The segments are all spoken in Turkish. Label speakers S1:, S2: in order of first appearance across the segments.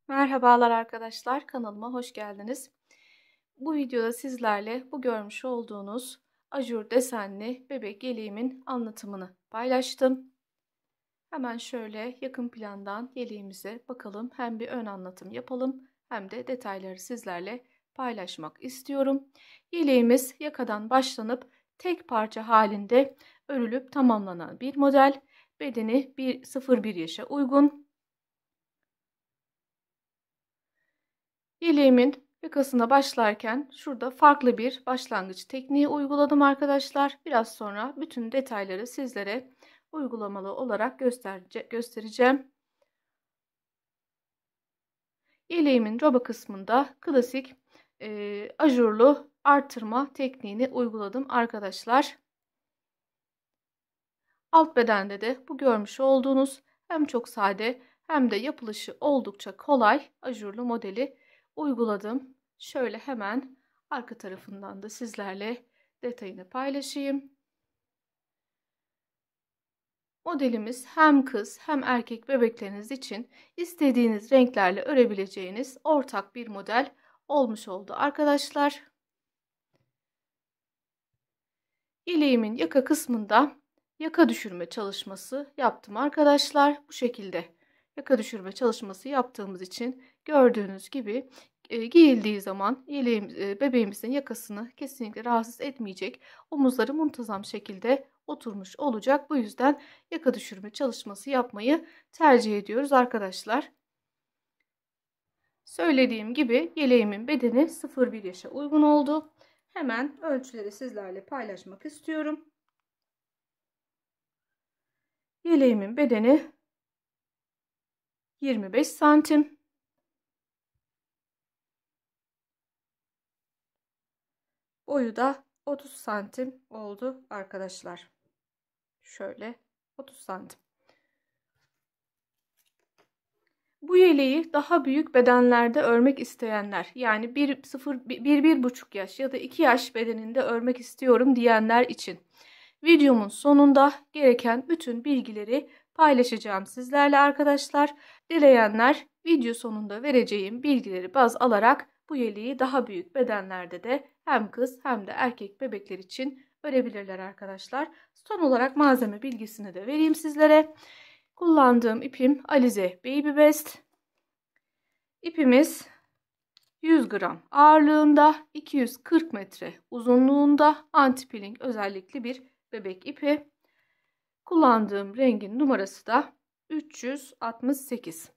S1: Merhabalar arkadaşlar, kanalıma hoş geldiniz. Bu videoda sizlerle bu görmüş olduğunuz ajur desenli bebek yeleğimin anlatımını paylaştım. Hemen şöyle yakın plandan yeleğimize bakalım. Hem bir ön anlatım yapalım hem de detayları sizlerle paylaşmak istiyorum. Yeleğimiz yakadan başlanıp tek parça halinde örülüp tamamlanan bir model. Bedeni 0-1 yaşa uygun. Yeleğimin yakasına başlarken şurada farklı bir başlangıç tekniği uyguladım arkadaşlar. Biraz sonra bütün detayları sizlere uygulamalı olarak göstereceğim. Yeleğimin roba kısmında klasik ajurlu artırma tekniğini uyguladım arkadaşlar. Alt bedende de bu görmüş olduğunuz hem çok sade hem de yapılışı oldukça kolay ajurlu modeli uyguladım. Şöyle hemen arka tarafından da sizlerle detayını paylaşayım. Modelimiz hem kız hem erkek bebekleriniz için istediğiniz renklerle örebileceğiniz ortak bir model olmuş oldu arkadaşlar. Yeleğimin yaka kısmında yaka düşürme çalışması yaptım arkadaşlar. Bu şekilde yaka düşürme çalışması yaptığımız için gördüğünüz gibi giyildiği zaman bebeğimizin yakasını kesinlikle rahatsız etmeyecek. Omuzları muntazam şekilde oturmuş olacak. Bu yüzden yaka düşürme çalışması yapmayı tercih ediyoruz arkadaşlar. Söylediğim gibi yeleğimin bedeni 0-1 yaşa uygun oldu. Hemen ölçüleri sizlerle paylaşmak istiyorum. Yeleğimin bedeni 25 santim. Boyu da 30 santim oldu arkadaşlar. Şöyle 30 santim. Bu yeleği daha büyük bedenlerde örmek isteyenler, yani 1-1,5 yaş ya da 2 yaş bedeninde örmek istiyorum diyenler için videomun sonunda gereken bütün bilgileri paylaşacağım sizlerle arkadaşlar. Dileyenler video sonunda vereceğim bilgileri baz alarak bu yeleği daha büyük bedenlerde de hem kız hem de erkek bebekler için örebilirler arkadaşlar. Son olarak malzeme bilgisini de vereyim sizlere. Kullandığım ipim Alize Baby Best. İpimiz 100 gram ağırlığında, 240 metre uzunluğunda, anti-peeling özellikli bir bebek ipi. Kullandığım rengin numarası da 368.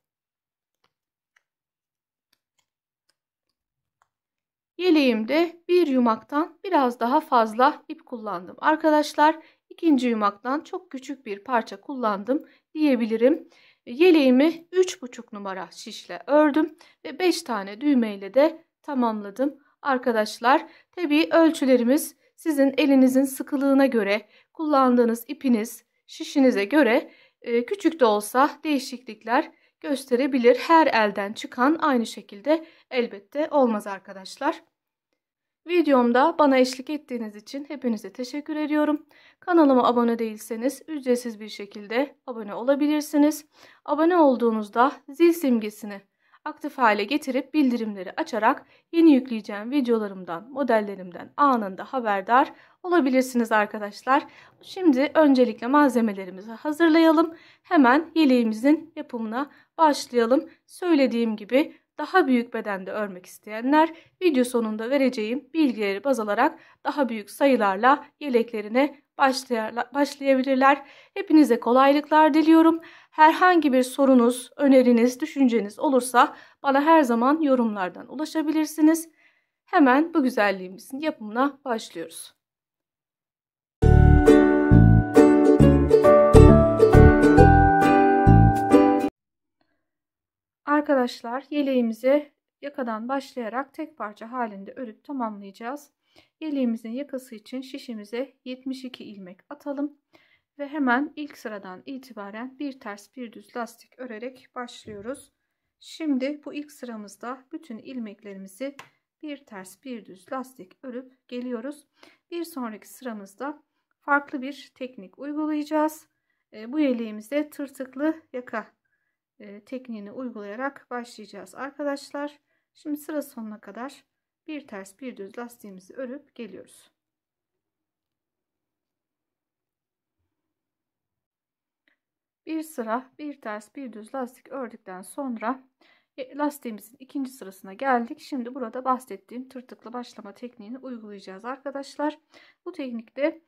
S1: Yeleğimde bir yumaktan biraz daha fazla ip kullandım arkadaşlar. İkinci yumaktan çok küçük bir parça kullandım diyebilirim. Yeleğimi 3,5 numara şişle ördüm ve 5 tane düğmeyle de tamamladım arkadaşlar. Tabii ölçülerimiz sizin elinizin sıkılığına göre, kullandığınız ipiniz, şişinize göre küçük de olsa değişiklikler gösterebilir. Her elden çıkan aynı şekilde elbette olmaz arkadaşlar. Videomda bana eşlik ettiğiniz için hepinize teşekkür ediyorum. Kanalıma abone değilseniz ücretsiz bir şekilde abone olabilirsiniz. Abone olduğunuzda zil simgesini aktif hale getirip bildirimleri açarak yeni yükleyeceğim videolarımdan, modellerimden anında haberdar olabilirsiniz arkadaşlar. Şimdi öncelikle malzemelerimizi hazırlayalım. Hemen yeleğimizin yapımına başlayalım. Söylediğim gibi daha büyük bedende örmek isteyenler video sonunda vereceğim bilgileri baz alarak daha büyük sayılarla yeleklerine başlayabilirler. Hepinize kolaylıklar diliyorum. Herhangi bir sorunuz, öneriniz, düşünceniz olursa bana her zaman yorumlardan ulaşabilirsiniz. Hemen bu güzelliğimizin yapımına başlıyoruz. Arkadaşlar, yeleğimizi yakadan başlayarak tek parça halinde örüp tamamlayacağız. Yeleğimizin yakası için şişimize 72 ilmek atalım ve hemen ilk sıradan itibaren bir ters bir düz lastik örerek başlıyoruz. Şimdi bu ilk sıramızda bütün ilmeklerimizi bir ters bir düz lastik örüp geliyoruz. Bir sonraki sıramızda farklı bir teknik uygulayacağız. Bu yeleğimizde tırtıklı yaka tekniğini uygulayarak başlayacağız arkadaşlar. Şimdi sıra sonuna kadar bir ters bir düz lastiğimizi örüp geliyoruz. Bir sıra bir ters bir düz lastik ördükten sonra lastiğimizin ikinci sırasına geldik. Şimdi burada bahsettiğim tırtıklı başlama tekniğini uygulayacağız arkadaşlar. Bu teknikte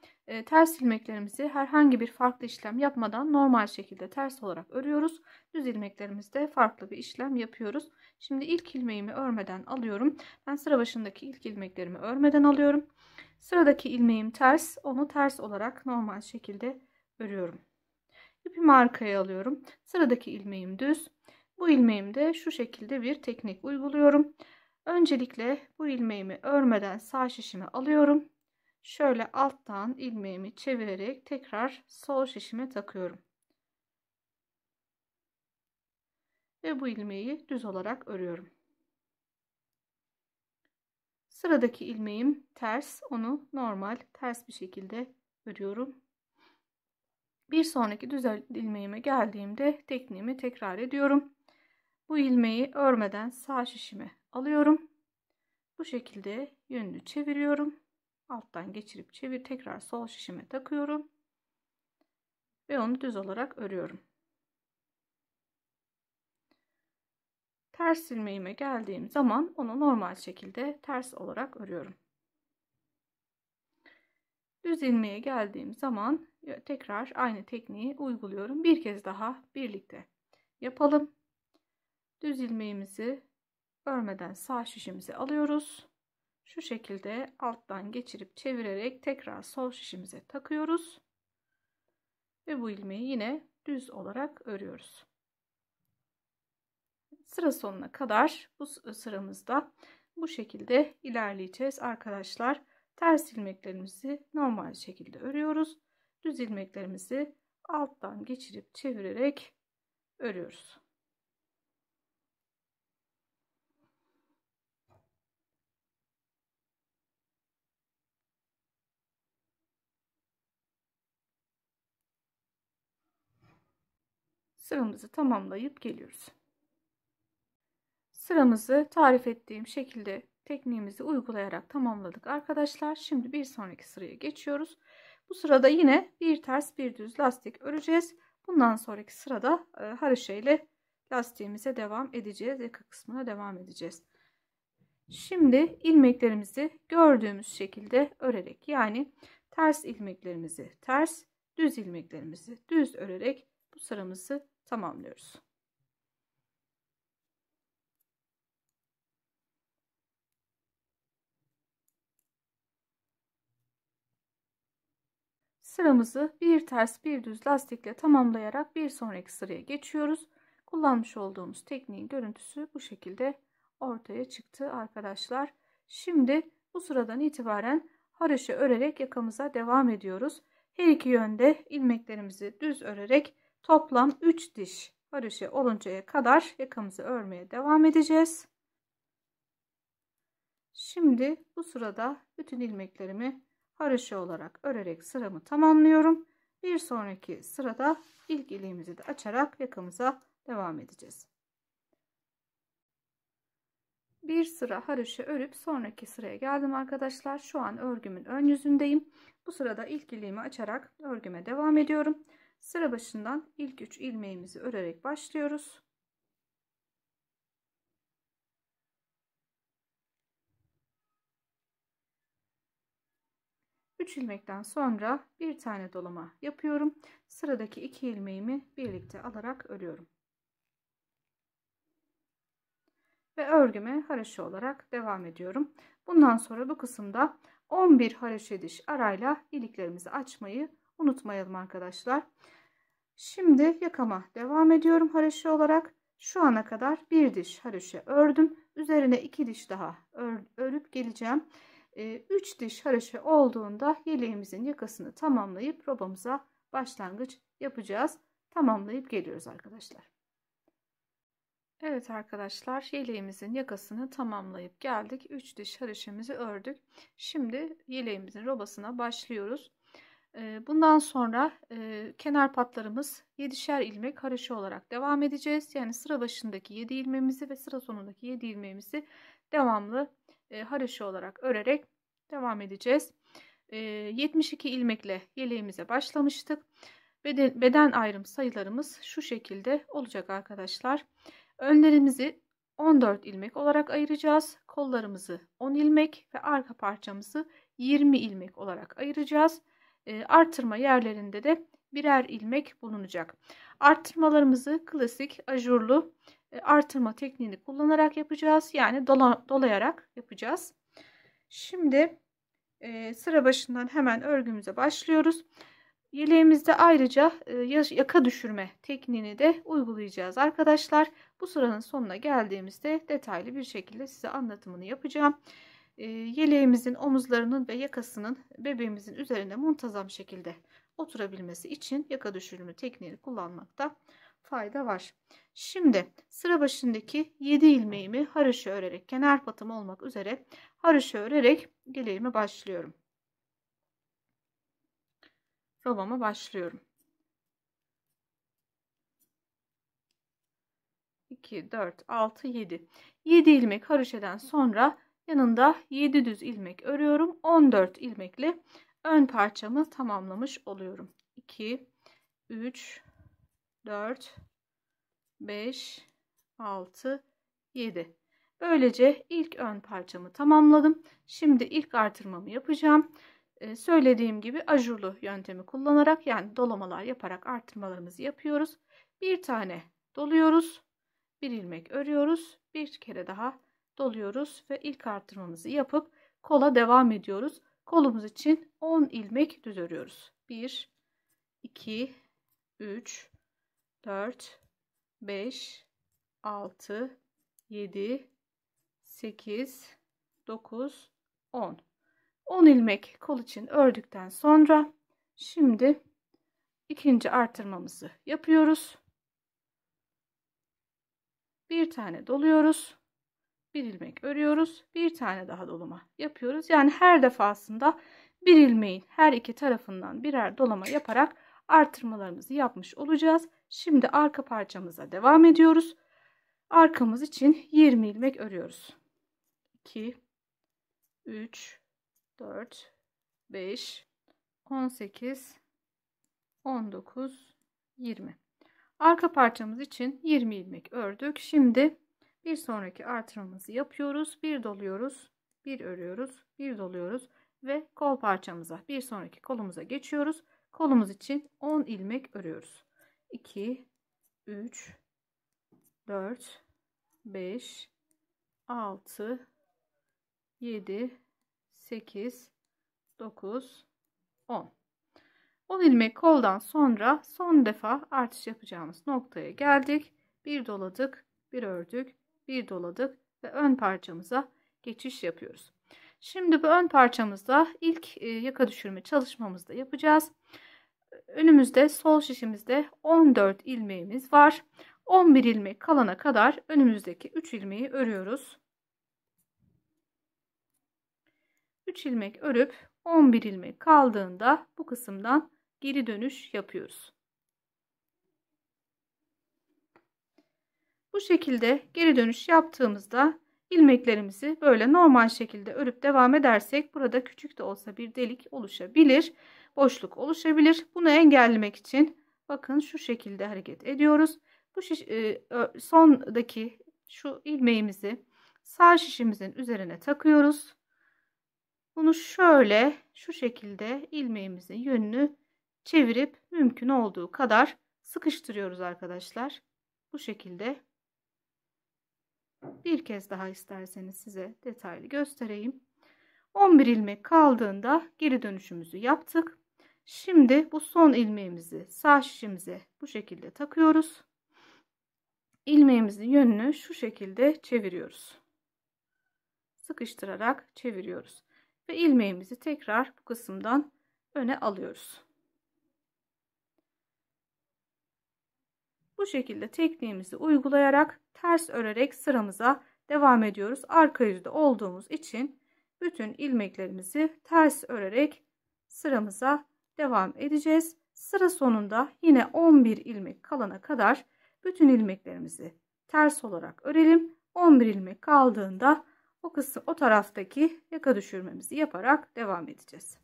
S1: ters ilmeklerimizi herhangi bir farklı işlem yapmadan normal şekilde ters olarak örüyoruz. Düz ilmeklerimizde farklı bir işlem yapıyoruz. Şimdi ilk ilmeğimi örmeden alıyorum. Ben sıra başındaki ilk ilmeklerimi örmeden alıyorum. Sıradaki ilmeğim ters, onu ters olarak normal şekilde örüyorum. İpimi arkaya alıyorum. Sıradaki ilmeğim düz. Bu ilmeğimde şu şekilde bir teknik uyguluyorum. Öncelikle bu ilmeğimi örmeden sağ şişime alıyorum. Şöyle alttan ilmeğimi çevirerek tekrar sol şişime takıyorum. Ve bu ilmeği düz olarak örüyorum. Sıradaki ilmeğim ters. Onu normal ters bir şekilde örüyorum. Bir sonraki düz ilmeğime geldiğimde tekniğimi tekrar ediyorum. Bu ilmeği örmeden sağ şişime alıyorum. Bu şekilde yönünü çeviriyorum. Alttan geçirip tekrar sol şişime takıyorum. Ve onu düz olarak örüyorum. Ters ilmeğime geldiğim zaman onu normal şekilde ters olarak örüyorum. Düz ilmeğe geldiğim zaman tekrar aynı tekniği uyguluyorum. Bir kez daha birlikte yapalım. Düz ilmeğimizi örmeden sağ şişimize alıyoruz. Şu şekilde alttan geçirip çevirerek tekrar sol şişimize takıyoruz. Ve bu ilmeği yine düz olarak örüyoruz. Sıra sonuna kadar bu sıramızda bu şekilde ilerleyeceğiz arkadaşlar. Ters ilmeklerimizi normal şekilde örüyoruz. Düz ilmeklerimizi alttan geçirip çevirerek örüyoruz. Sıramızı tamamlayıp geliyoruz. Sıramızı tarif ettiğim şekilde tekniğimizi uygulayarak tamamladık arkadaşlar. Şimdi bir sonraki sıraya geçiyoruz. Bu sırada yine bir ters bir düz lastik öreceğiz. Bundan sonraki sırada haroşa ile lastiğimize devam edeceğiz. Yaka kısmına devam edeceğiz. Şimdi ilmeklerimizi gördüğümüz şekilde örerek, yani ters ilmeklerimizi ters, düz ilmeklerimizi düz örerek bu sıramızı tamamlıyoruz. Sıramızı bir ters bir düz lastikle tamamlayarak bir sonraki sıraya geçiyoruz. Kullanmış olduğumuz tekniğin görüntüsü bu şekilde ortaya çıktı arkadaşlar. Şimdi bu sıradan itibaren haroşa örerek yakamıza devam ediyoruz. Her iki yönde ilmeklerimizi düz örerek toplam 3 diş haroşa oluncaya kadar yakamızı örmeye devam edeceğiz. Şimdi bu sırada bütün ilmeklerimi haroşa olarak örerek sıramı tamamlıyorum. Bir sonraki sırada ilk iliğimizi de açarak yakamıza devam edeceğiz. Bir sıra haroşa örüp sonraki sıraya geldim arkadaşlar. Şu an örgümün ön yüzündeyim. Bu sırada ilk iliğimi açarak örgüme devam ediyorum. Sıra başından ilk 3 ilmeğimizi örerek başlıyoruz. 3 ilmekten sonra bir tane dolama yapıyorum. Sıradaki 2 ilmeğimi birlikte alarak örüyorum. Ve örgüme haroşa olarak devam ediyorum. Bundan sonra bu kısımda 11 haroşa diş arayla iliklerimizi açmayı unutmayalım arkadaşlar. Şimdi yakama devam ediyorum haroşa olarak. Şu ana kadar bir diş haroşa ördüm. Üzerine 2 diş daha örüp geleceğim. 3 diş haroşa olduğunda yeleğimizin yakasını tamamlayıp robamıza başlangıç yapacağız. Tamamlayıp geliyoruz arkadaşlar. Evet arkadaşlar, yeleğimizin yakasını tamamlayıp geldik. 3 diş haroşamızı ördük. Şimdi yeleğimizin robasına başlıyoruz. Bundan sonra kenar patlarımız 7'şer ilmek haroşa olarak devam edeceğiz. Yani sıra başındaki 7 ilmeğimizi ve sıra sonundaki 7 ilmeğimizi devamlı haroşa olarak örerek devam edeceğiz. 72 ilmekle yeleğimize başlamıştık. Beden ayrım sayılarımız şu şekilde olacak arkadaşlar. Önlerimizi 14 ilmek olarak ayıracağız. Kollarımızı 10 ilmek ve arka parçamızı 20 ilmek olarak ayıracağız. Artırma yerlerinde de birer ilmek bulunacak. Artırmalarımızı klasik ajurlu artırma tekniğini kullanarak yapacağız. Yani dolayarak yapacağız. Şimdi sıra başından hemen örgümüze başlıyoruz. Yeleğimizde ayrıca yaka düşürme tekniğini de uygulayacağız arkadaşlar. Bu sıranın sonuna geldiğimizde detaylı bir şekilde size anlatımını yapacağım. Yeleğimizin omuzlarının ve yakasının bebeğimizin üzerine muntazam şekilde oturabilmesi için yaka düşürme tekniğini kullanmakta fayda var. Şimdi sıra başındaki 7 ilmeğimi haroşa örerek, kenar patım olmak üzere haroşa örerek yeleğime başlıyorum. Robama başlıyorum. 2, 4, 6, 7. 7 ilmek haroşadan sonra yanında 7 düz ilmek örüyorum. 14 ilmekle ön parçamı tamamlamış oluyorum. 2, 3, 4, 5, 6, 7. Böylece ilk ön parçamı tamamladım. Şimdi ilk artırmamı yapacağım. Söylediğim gibi ajurlu yöntemi kullanarak, yani dolamalar yaparak artırmalarımızı yapıyoruz. Bir tane doluyoruz. Bir ilmek örüyoruz. Bir kere daha doluyoruz ve ilk artırmamızı yapıp kola devam ediyoruz. Kolumuz için 10 ilmek düz örüyoruz. 1, 2, 3, 4, 5, 6, 7, 8, 9, 10. 10 ilmek kol için ördükten sonra şimdi ikinci artırmamızı yapıyoruz. Bir tane doluyoruz. Bir ilmek örüyoruz. Bir tane daha dolama yapıyoruz. Yani her defasında bir ilmeğin her iki tarafından birer dolama yaparak artırmalarımızı yapmış olacağız. Şimdi arka parçamıza devam ediyoruz. Arkamız için 20 ilmek örüyoruz. 2, 3, 4, 5, 18, 19, 20. Arka parçamız için 20 ilmek ördük. Şimdi bir sonraki artırmamızı yapıyoruz. Bir doluyoruz, bir örüyoruz, bir doluyoruz ve kol parçamıza, bir sonraki kolumuza geçiyoruz. Kolumuz için 10 ilmek örüyoruz. 2, 3, 4, 5, 6, 7, 8, 9, 10. 10 ilmek koldan sonra son defa artış yapacağımız noktaya geldik. Bir doladık, bir ördük, bir doladık ve ön parçamıza geçiş yapıyoruz. Şimdi bu ön parçamızda ilk yaka düşürme çalışmamızı da yapacağız. Önümüzde sol şişimizde 14 ilmeğimiz var. 11 ilmek kalana kadar önümüzdeki 3 ilmeği örüyoruz. 3 ilmek örüp 11 ilmek kaldığında bu kısımdan geri dönüş yapıyoruz. Bu şekilde geri dönüş yaptığımızda ilmeklerimizi böyle normal şekilde örüp devam edersek burada küçük de olsa bir delik oluşabilir, boşluk oluşabilir. Bunu engellemek için bakın şu şekilde hareket ediyoruz. Bu sondaki şu ilmeğimizi sağ şişimizin üzerine takıyoruz. Bunu şöyle şu şekilde ilmeğimizin yönünü çevirip mümkün olduğu kadar sıkıştırıyoruz arkadaşlar. Bu şekilde. Bir kez daha isterseniz size detaylı göstereyim. 11 ilmek kaldığında geri dönüşümüzü yaptık. Şimdi bu son ilmeğimizi sağ şişimize bu şekilde takıyoruz. İlmeğimizin yönünü şu şekilde çeviriyoruz. Sıkıştırarak çeviriyoruz. Ve ilmeğimizi tekrar bu kısımdan öne alıyoruz. Bu şekilde tekniğimizi uygulayarak ters örerek sıramıza devam ediyoruz. Arka yüzde olduğumuz için bütün ilmeklerimizi ters örerek sıramıza devam edeceğiz. Sıra sonunda yine 11 ilmek kalana kadar bütün ilmeklerimizi ters olarak örelim. 11 ilmek kaldığında o taraftaki yaka düşürmemizi yaparak devam edeceğiz.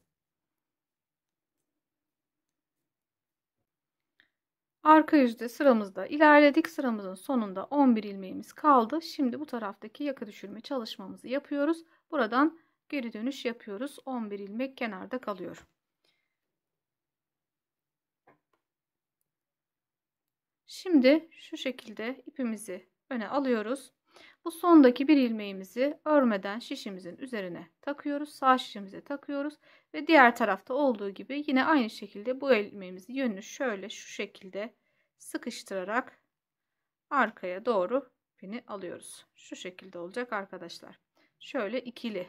S1: Arka yüzde sıramızda ilerledik. Sıramızın sonunda 11 ilmeğimiz kaldı. Şimdi bu taraftaki yaka düşürme çalışmamızı yapıyoruz. Buradan geri dönüş yapıyoruz. 11 ilmek kenarda kalıyor. Şimdi şu şekilde ipimizi öne alıyoruz. Bu sondaki bir ilmeğimizi örmeden şişimizin üzerine takıyoruz. Sağ şişimize takıyoruz ve diğer tarafta olduğu gibi yine aynı şekilde bu ilmeğimizin yönünü şöyle şu şekilde sıkıştırarak arkaya doğru ipini alıyoruz. Şu şekilde olacak arkadaşlar. Şöyle ikili.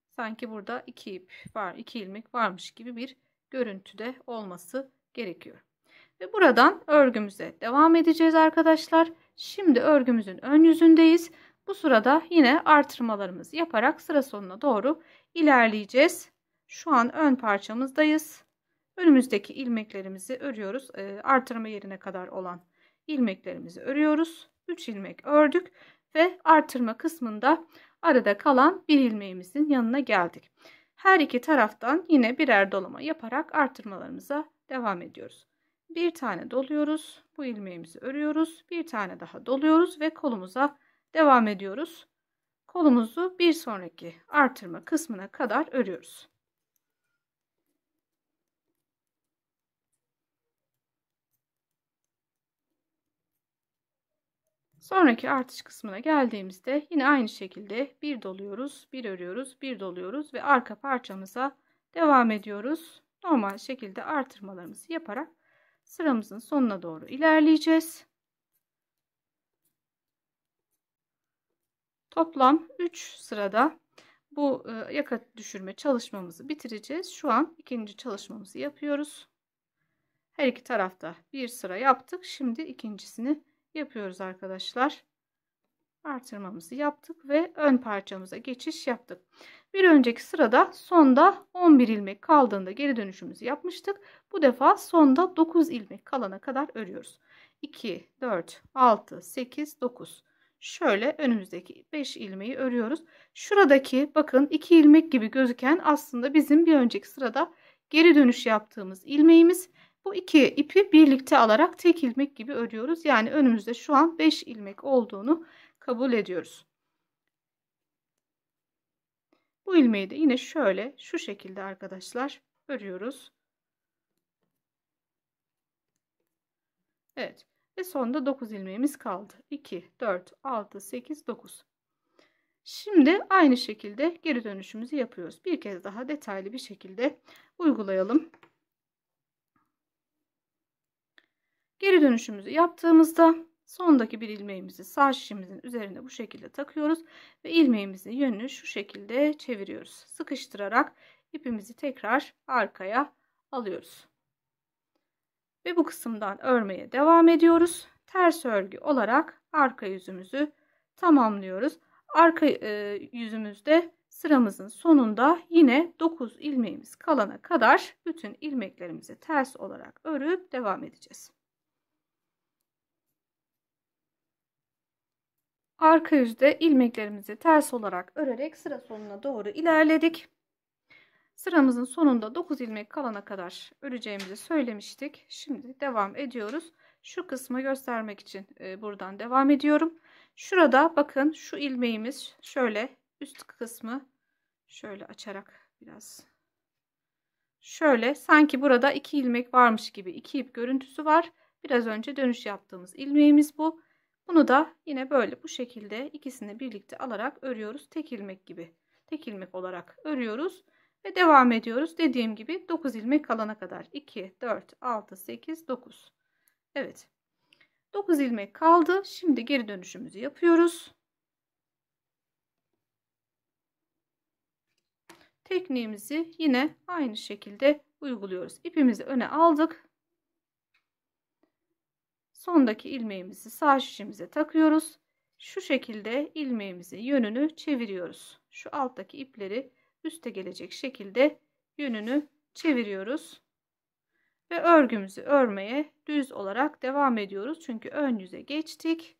S1: Sanki burada iki ip var, iki ilmek varmış gibi bir görüntüde olması gerekiyor. Ve buradan örgümüze devam edeceğiz arkadaşlar. Şimdi örgümüzün ön yüzündeyiz. Bu sırada yine artırmalarımızı yaparak sıra sonuna doğru ilerleyeceğiz. Şu an ön parçamızdayız. Önümüzdeki ilmeklerimizi örüyoruz. Artırma yerine kadar olan ilmeklerimizi örüyoruz. 3 ilmek ördük ve artırma kısmında arada kalan bir ilmeğimizin yanına geldik. Her iki taraftan yine birer dolama yaparak artırmalarımıza devam ediyoruz. Bir tane doluyoruz. Bu ilmeğimizi örüyoruz. Bir tane daha doluyoruz ve kolumuza devam ediyoruz. Kolumuzu bir sonraki artırma kısmına kadar örüyoruz. Sonraki artış kısmına geldiğimizde yine aynı şekilde bir doluyoruz, bir örüyoruz, bir doluyoruz ve arka parçamıza devam ediyoruz. Normal şekilde artırmalarımızı yaparak sıramızın sonuna doğru ilerleyeceğiz. Toplam 3 sırada bu yaka düşürme çalışmamızı bitireceğiz. Şu an ikinci çalışmamızı yapıyoruz. Her iki tarafta bir sıra yaptık. Şimdi ikincisini yapıyoruz arkadaşlar. Artırmamızı yaptık ve ön parçamıza geçiş yaptık. Bir önceki sırada sonda 11 ilmek kaldığında geri dönüşümüzü yapmıştık. Bu defa sonda 9 ilmek kalana kadar örüyoruz. 2, 4, 6, 8, 9. Şöyle önümüzdeki 5 ilmeği örüyoruz. Şuradaki bakın 2 ilmek gibi gözüken aslında bizim bir önceki sırada geri dönüş yaptığımız ilmeğimiz. Bu iki ipi birlikte alarak tek ilmek gibi örüyoruz. Yani önümüzde şu an 5 ilmek olduğunu kabul ediyoruz. Bu ilmeği de yine şöyle şu şekilde arkadaşlar örüyoruz. Evet. Ve sonda 9 ilmeğimiz kaldı. 2, 4, 6, 8, 9. Şimdi aynı şekilde geri dönüşümüzü yapıyoruz. Bir kez daha detaylı bir şekilde uygulayalım. Geri dönüşümüzü yaptığımızda sondaki bir ilmeğimizi sağ şişimizin üzerine bu şekilde takıyoruz ve ilmeğimizin yönünü şu şekilde çeviriyoruz. Sıkıştırarak ipimizi tekrar arkaya alıyoruz. Ve bu kısımdan örmeye devam ediyoruz. Ters örgü olarak arka yüzümüzü tamamlıyoruz. Arka yüzümüzde sıramızın sonunda yine 9 ilmeğimiz kalana kadar bütün ilmeklerimizi ters olarak örüp devam edeceğiz. Arka yüzde ilmeklerimizi ters olarak örerek sıra sonuna doğru ilerledik. Sıramızın sonunda 9 ilmek kalana kadar öreceğimizi söylemiştik. Şimdi devam ediyoruz. Şu kısmı göstermek için buradan devam ediyorum. Şurada bakın şu ilmeğimiz şöyle üst kısmı şöyle açarak biraz şöyle sanki burada 2 ilmek varmış gibi 2 ip görüntüsü var. Biraz önce dönüş yaptığımız ilmeğimiz bu. Bunu da yine böyle bu şekilde ikisini birlikte alarak örüyoruz. Tek ilmek gibi tek ilmek olarak örüyoruz. Ve devam ediyoruz. Dediğim gibi 9 ilmek kalana kadar. 2, 4, 6, 8, 9. Evet. 9 ilmek kaldı. Şimdi geri dönüşümüzü yapıyoruz. Tekniğimizi yine aynı şekilde uyguluyoruz. İpimizi öne aldık. Sondaki ilmeğimizi sağ şişimize takıyoruz. Şu şekilde ilmeğimizin yönünü çeviriyoruz. Şu alttaki ipleri üste gelecek şekilde yönünü çeviriyoruz. Ve örgümüzü örmeye düz olarak devam ediyoruz. Çünkü ön yüze geçtik.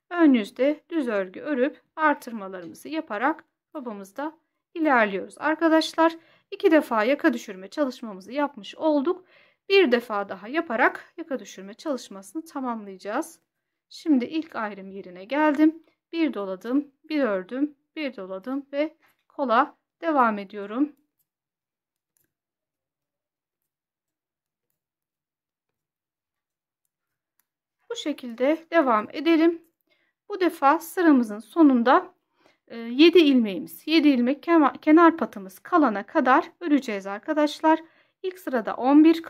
S1: Ön yüzde düz örgü örüp artırmalarımızı yaparak robamızda ilerliyoruz. Arkadaşlar 2 defa yaka düşürme çalışmamızı yapmış olduk. Bir defa daha yaparak yaka düşürme çalışmasını tamamlayacağız. Şimdi ilk ayrım yerine geldim. Bir doladım, bir ördüm, bir doladım ve kola devam ediyorum. Bu şekilde devam edelim. Bu defa sıramızın sonunda 7 ilmeğimiz, 7 ilmek kenar patımız kalana kadar öreceğiz arkadaşlar. İlk sırada 11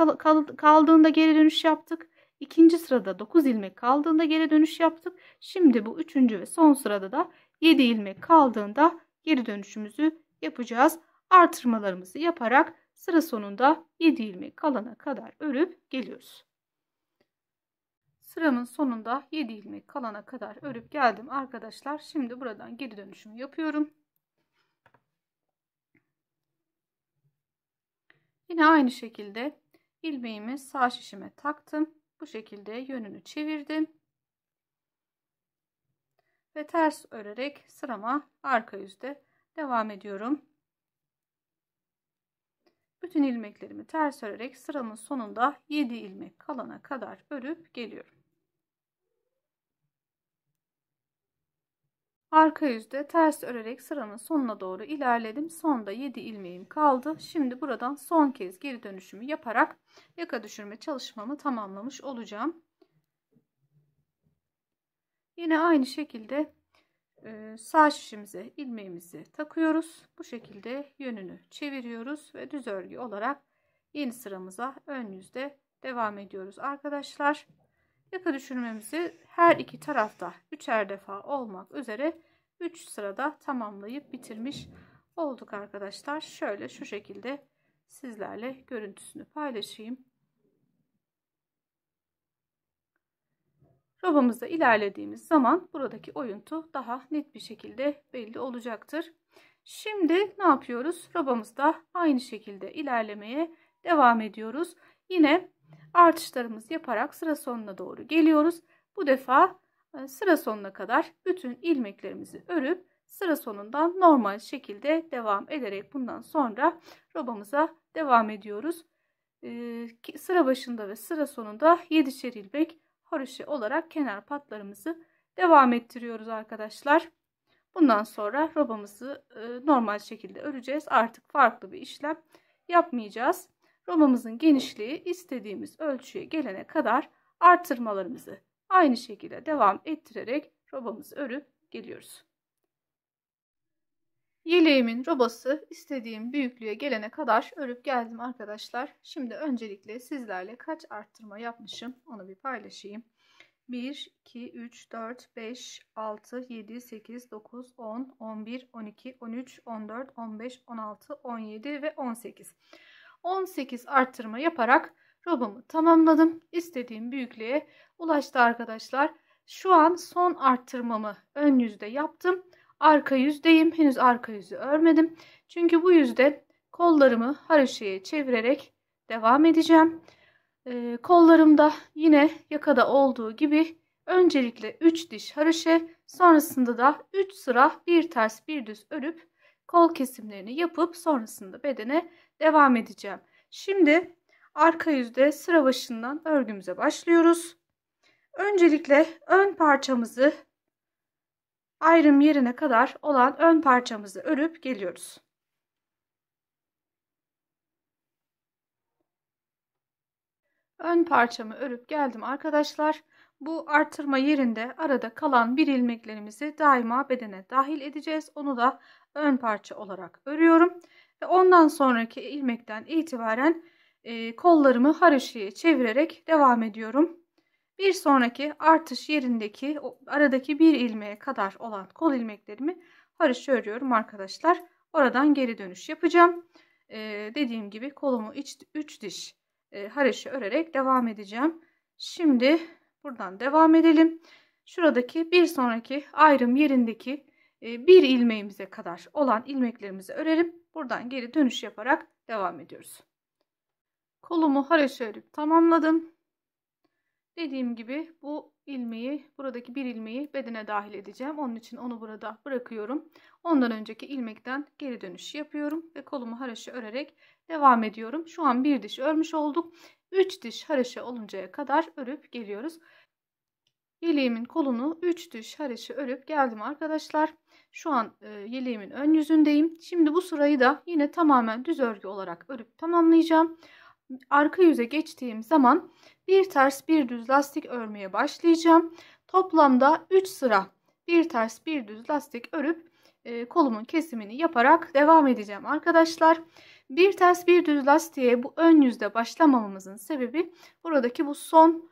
S1: kaldığında geri dönüş yaptık. İkinci sırada 9 ilmek kaldığında geri dönüş yaptık. Şimdi bu üçüncü ve son sırada da 7 ilmek kaldığında geri dönüşümüzü yapacağız. Artırmalarımızı yaparak sıra sonunda 7 ilmek kalana kadar örüp geliyoruz. Sıramın sonunda 7 ilmek kalana kadar örüp geldim arkadaşlar. Şimdi buradan geri dönüşümü yapıyorum. Yine aynı şekilde ilmeğimi sağ şişime taktım. Bu şekilde yönünü çevirdim. Ve ters örerek sırama arka yüzde devam ediyorum. Bütün ilmeklerimi ters örerek sıramın sonunda 7 ilmek kalana kadar örüp geliyorum. Arka yüzde ters örerek sıramın sonuna doğru ilerledim. Sonda 7 ilmeğim kaldı. Şimdi buradan son kez geri dönüşümü yaparak yaka düşürme çalışmamı tamamlamış olacağım. Yine aynı şekilde sağ şişimize ilmeğimizi takıyoruz. Bu şekilde yönünü çeviriyoruz ve düz örgü olarak yeni sıramıza ön yüzde devam ediyoruz arkadaşlar. Yaka düşürmemizi her iki tarafta 3'er defa olmak üzere 3 sırada tamamlayıp bitirmiş olduk arkadaşlar. Şöyle şu şekilde sizlerle görüntüsünü paylaşayım. Robamızda ilerlediğimiz zaman buradaki oyuntu daha net bir şekilde belli olacaktır. Şimdi ne yapıyoruz? Robamızda aynı şekilde ilerlemeye devam ediyoruz. Yine artışlarımızı yaparak sıra sonuna doğru geliyoruz. Bu defa sıra sonuna kadar bütün ilmeklerimizi örüp sıra sonundan normal şekilde devam ederek bundan sonra robamıza devam ediyoruz. Sıra başında ve sıra sonunda 7'şer ilmek haroşa olarak kenar patlarımızı devam ettiriyoruz arkadaşlar. Bundan sonra robamızı normal şekilde öreceğiz. Artık farklı bir işlem yapmayacağız. Robamızın genişliği istediğimiz ölçüye gelene kadar artırmalarımızı aynı şekilde devam ettirerek robamızı örüp geliyoruz. Yeleğimin robası istediğim büyüklüğe gelene kadar örüp geldim arkadaşlar. Şimdi öncelikle sizlerle kaç arttırma yapmışım onu bir paylaşayım. 1, 2, 3, 4, 5, 6, 7, 8, 9, 10, 11, 12, 13, 14, 15, 16, 17 ve 18. 18 arttırma yaparak robamı tamamladım. İstediğim büyüklüğe ulaştı arkadaşlar. Şu an son arttırmamı ön yüzde yaptım. Arka yüzdeyim. Henüz arka yüzü örmedim. Çünkü bu yüzde kollarımı haroşaya çevirerek devam edeceğim. Kollarımda yine yakada olduğu gibi öncelikle 3 diş haroşa, sonrasında da 3 sıra bir ters bir düz örüp kol kesimlerini yapıp sonrasında bedene devam edeceğim. Şimdi arka yüzde sıra başından örgümüze başlıyoruz. Öncelikle ön parçamızı ayrım yerine kadar olan ön parçamızı örüp geliyoruz. Ön parçamı örüp geldim arkadaşlar. Bu artırma yerinde arada kalan bir ilmeklerimizi daima bedene dahil edeceğiz. Onu da ön parça olarak örüyorum. Ve ondan sonraki ilmekten itibaren kollarımı haroşaya çevirerek devam ediyorum. Bir sonraki artış yerindeki aradaki bir ilmeğe kadar olan kol ilmeklerimi haroşa örüyorum arkadaşlar. Oradan geri dönüş yapacağım. Dediğim gibi kolumu 3 diş haroşa örerek devam edeceğim. Şimdi buradan devam edelim. Şuradaki bir sonraki ayrım yerindeki bir ilmeğimize kadar olan ilmeklerimizi örelim. Buradan geri dönüş yaparak devam ediyoruz. Kolumu haroşa örüp tamamladım. Dediğim gibi bu ilmeği, buradaki bir ilmeği bedene dahil edeceğim. Onun için onu burada bırakıyorum. Ondan önceki ilmekten geri dönüş yapıyorum ve kolumu haroşa örerek devam ediyorum. Şu an bir diş örmüş olduk. 3 diş haroşa oluncaya kadar örüp geliyoruz. Yeleğimin kolunu 3 diş haroşa örüp geldim arkadaşlar. Şu an yeleğimin ön yüzündeyim. Şimdi bu sırayı da yine tamamen düz örgü olarak örüp tamamlayacağım. Arka yüze geçtiğim zaman bir ters bir düz lastik örmeye başlayacağım. Toplamda 3 sıra bir ters bir düz lastik örüp kolumun kesimini yaparak devam edeceğim arkadaşlar. Bir ters bir düz lastiğe bu ön yüzde başlamamamızın sebebi buradaki bu son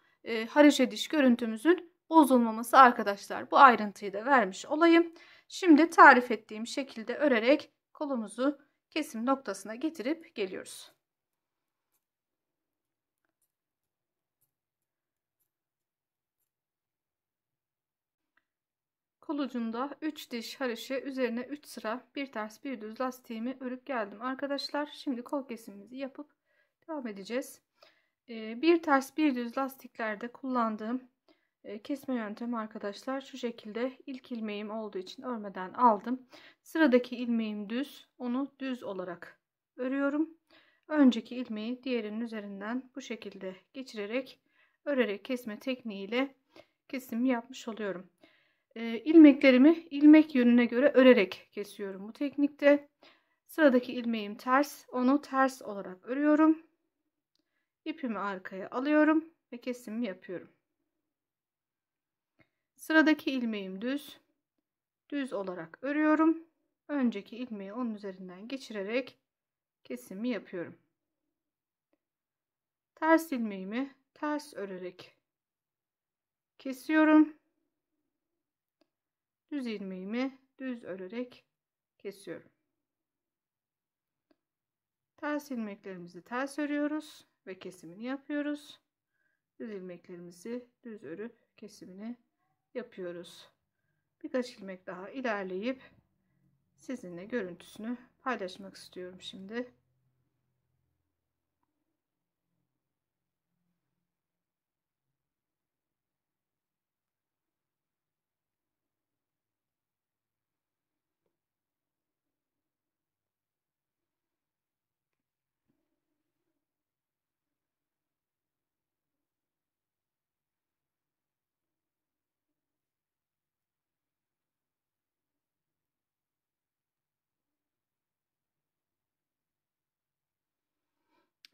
S1: haroşa diş görüntümüzün bozulmaması arkadaşlar. Bu ayrıntıyı da vermiş olayım. Şimdi tarif ettiğim şekilde örerek kolumuzu kesim noktasına getirip geliyoruz. Kol ucunda 3 diş haroşa üzerine 3 sıra bir ters bir düz lastiğimi örüp geldim arkadaşlar. Şimdi kol kesimimizi yapıp devam edeceğiz. Bir ters bir düz lastiklerde kullandığım kesme yöntemi arkadaşlar şu şekilde. İlk ilmeğim olduğu için örmeden aldım. Sıradaki ilmeğim düz, onu düz olarak örüyorum. Önceki ilmeği diğerinin üzerinden bu şekilde geçirerek örerek kesme tekniğiyle kesim yapmış oluyorum. İlmeklerimi ilmek yönüne göre örerek kesiyorum bu teknikte. Sıradaki ilmeğim ters, onu ters olarak örüyorum. İpimi arkaya alıyorum ve kesimimi yapıyorum. Sıradaki ilmeğim düz, düz olarak örüyorum. Önceki ilmeği onun üzerinden geçirerek kesimi yapıyorum. Ters ilmeğimi ters örerek kesiyorum. Düz ilmeğimi düz örerek kesiyorum. Ters ilmeklerimizi ters örüyoruz ve kesimini yapıyoruz. Düz ilmeklerimizi düz örüp kesimini yapıyoruz. Birkaç ilmek daha ilerleyip sizinle görüntüsünü paylaşmak istiyorum şimdi.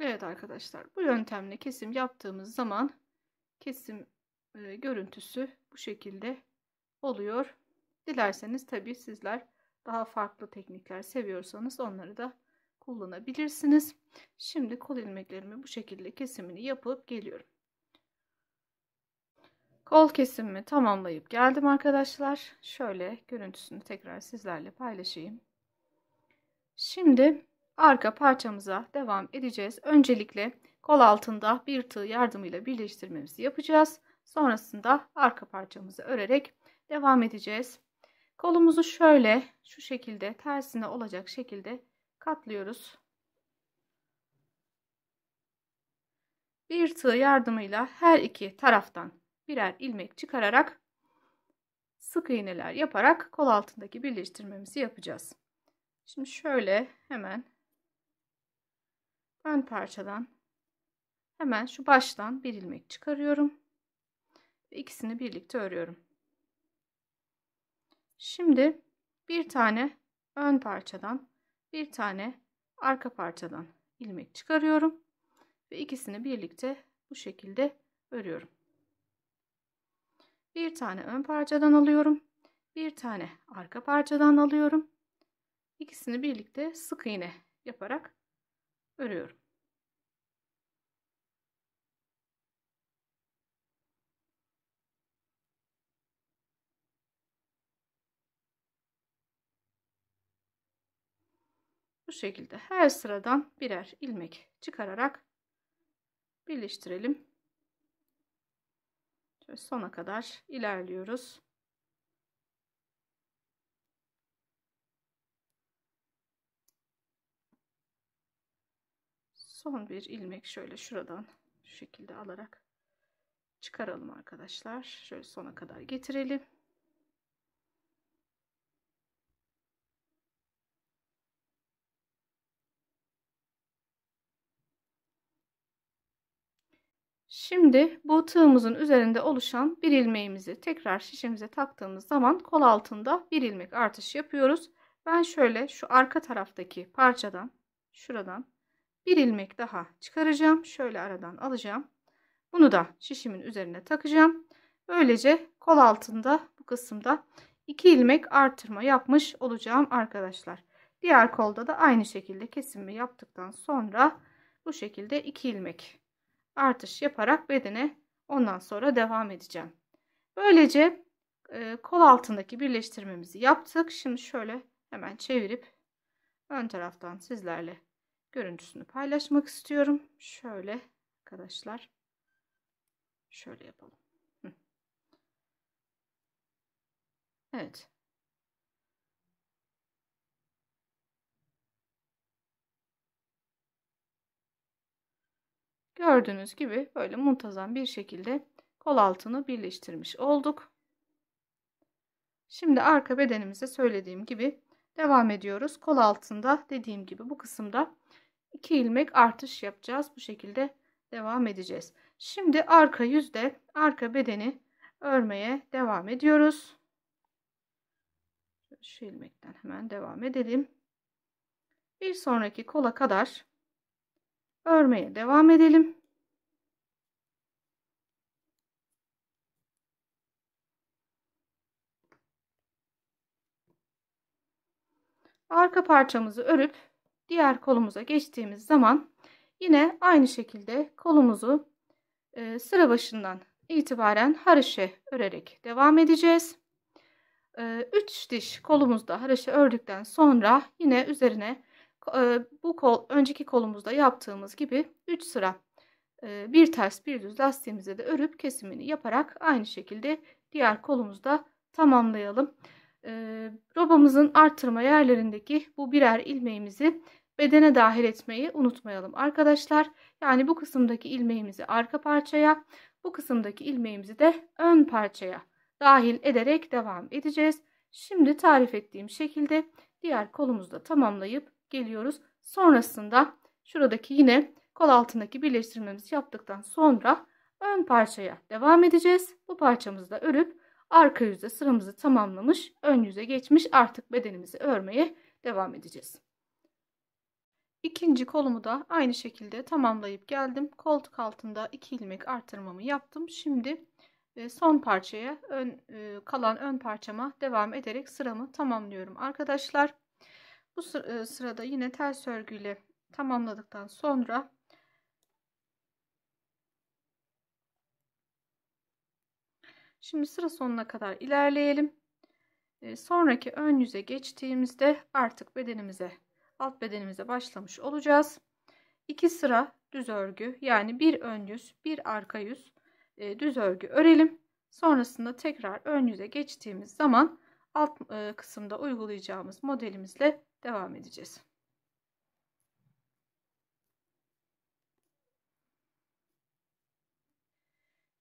S1: Evet arkadaşlar, bu yöntemle kesim yaptığımız zaman kesim görüntüsü bu şekilde oluyor. Dilerseniz tabii sizler daha farklı teknikler seviyorsanız onları da kullanabilirsiniz. Şimdi kol ilmeklerimi bu şekilde kesimini yapıp geliyorum. Kol kesimimi tamamlayıp geldim arkadaşlar. Şöyle görüntüsünü tekrar sizlerle paylaşayım. Şimdi arka parçamıza devam edeceğiz. Öncelikle kol altında bir tığ yardımıyla birleştirmemizi yapacağız. Sonrasında arka parçamızı örerek devam edeceğiz. Kolumuzu şöyle şu şekilde tersine olacak şekilde katlıyoruz. Bir tığ yardımıyla her iki taraftan birer ilmek çıkararak sık iğneler yaparak kol altındaki birleştirmemizi yapacağız. Şimdi şöyle hemen ön parçadan hemen şu baştan bir ilmek çıkarıyorum ve ikisini birlikte örüyorum. Şimdi bir tane ön parçadan bir tane arka parçadan ilmek çıkarıyorum ve ikisini birlikte bu şekilde örüyorum. Bir tane ön parçadan alıyorum, bir tane arka parçadan alıyorum. İkisini birlikte sık iğne yaparak örüyorum. Bu şekilde her sıradan birer ilmek çıkararak birleştirelim. Şöyle sona kadar ilerliyoruz. son bir ilmek şöyle şuradan şu şekilde alarak çıkaralım arkadaşlar. Şöyle sona kadar getirelim. Şimdi bu tığımızın üzerinde oluşan bir ilmeğimizi tekrar şişimize taktığımız zaman kol altında bir ilmek artış yapıyoruz. Ben şöyle şu arka taraftaki parçadan şuradan bir ilmek daha çıkaracağım. Şöyle aradan alacağım. Bunu da şişimin üzerine takacağım. Böylece kol altında bu kısımda 2 ilmek artırma yapmış olacağım arkadaşlar. Diğer kolda da aynı şekilde kesimimi yaptıktan sonra bu şekilde 2 ilmek artış yaparak bedene ondan sonra devam edeceğim. Böylece kol altındaki birleştirmemizi yaptık. Şimdi şöyle hemen çevirip ön taraftan sizlerle görüntüsünü paylaşmak istiyorum. Şöyle arkadaşlar. Şöyle yapalım. Evet. Gördüğünüz gibi böyle muntazam bir şekilde kol altını birleştirmiş olduk. Şimdi arka bedenimize söylediğim gibi devam ediyoruz. Kol altında dediğim gibi bu kısımda 2 ilmek artış yapacağız. Bu şekilde devam edeceğiz. Şimdi arka yüzde arka bedeni örmeye devam ediyoruz. Şu ilmekten hemen devam edelim. Bir sonraki kola kadar örmeye devam edelim. Arka parçamızı örüp diğer kolumuza geçtiğimiz zaman yine aynı şekilde kolumuzu sıra başından itibaren haroşa örerek devam edeceğiz. 3 diş kolumuzda haroşa ördükten sonra yine üzerine bu kol önceki kolumuzda yaptığımız gibi 3 sıra bir ters bir düz lastiğimize de örüp kesimini yaparak aynı şekilde diğer kolumuzda tamamlayalım. Robamızın artırma yerlerindeki bu birer ilmeğimizi bedene dahil etmeyi unutmayalım arkadaşlar. Yani bu kısımdaki ilmeğimizi arka parçaya, bu kısımdaki ilmeğimizi de ön parçaya dahil ederek devam edeceğiz. Şimdi tarif ettiğim şekilde diğer kolumuzu da tamamlayıp geliyoruz. Sonrasında şuradaki yine kol altındaki birleştirmemizi yaptıktan sonra ön parçaya devam edeceğiz. Bu parçamızı da örüp arka yüzde sıramızı tamamlamış, ön yüze geçmiş artık bedenimizi örmeye devam edeceğiz. İkinci kolumu da aynı şekilde tamamlayıp geldim. Koltuk altında 2 ilmek artırmamı yaptım. Şimdi son parçaya kalan ön parçama devam ederek sıramı tamamlıyorum arkadaşlar. Bu sırada yine ters örgüyle tamamladıktan sonra şimdi sıra sonuna kadar ilerleyelim. Sonraki ön yüze geçtiğimizde artık bedenimize, alt bedenimize başlamış olacağız. 2 sıra düz örgü, yani bir ön yüz, bir arka yüz düz örgü örelim. Sonrasında tekrar ön yüze geçtiğimiz zaman alt kısımda uygulayacağımız modelimizle devam edeceğiz.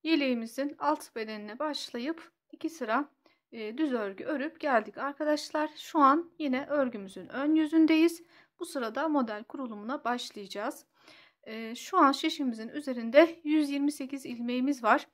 S1: Yeleğimizin alt bedenine başlayıp 2 sıra düz örgü örüp geldik arkadaşlar. Şu an yine örgümüzün ön yüzündeyiz. Bu sırada model kurulumuna başlayacağız. Şu an şişimizin üzerinde 128 ilmeğimiz var.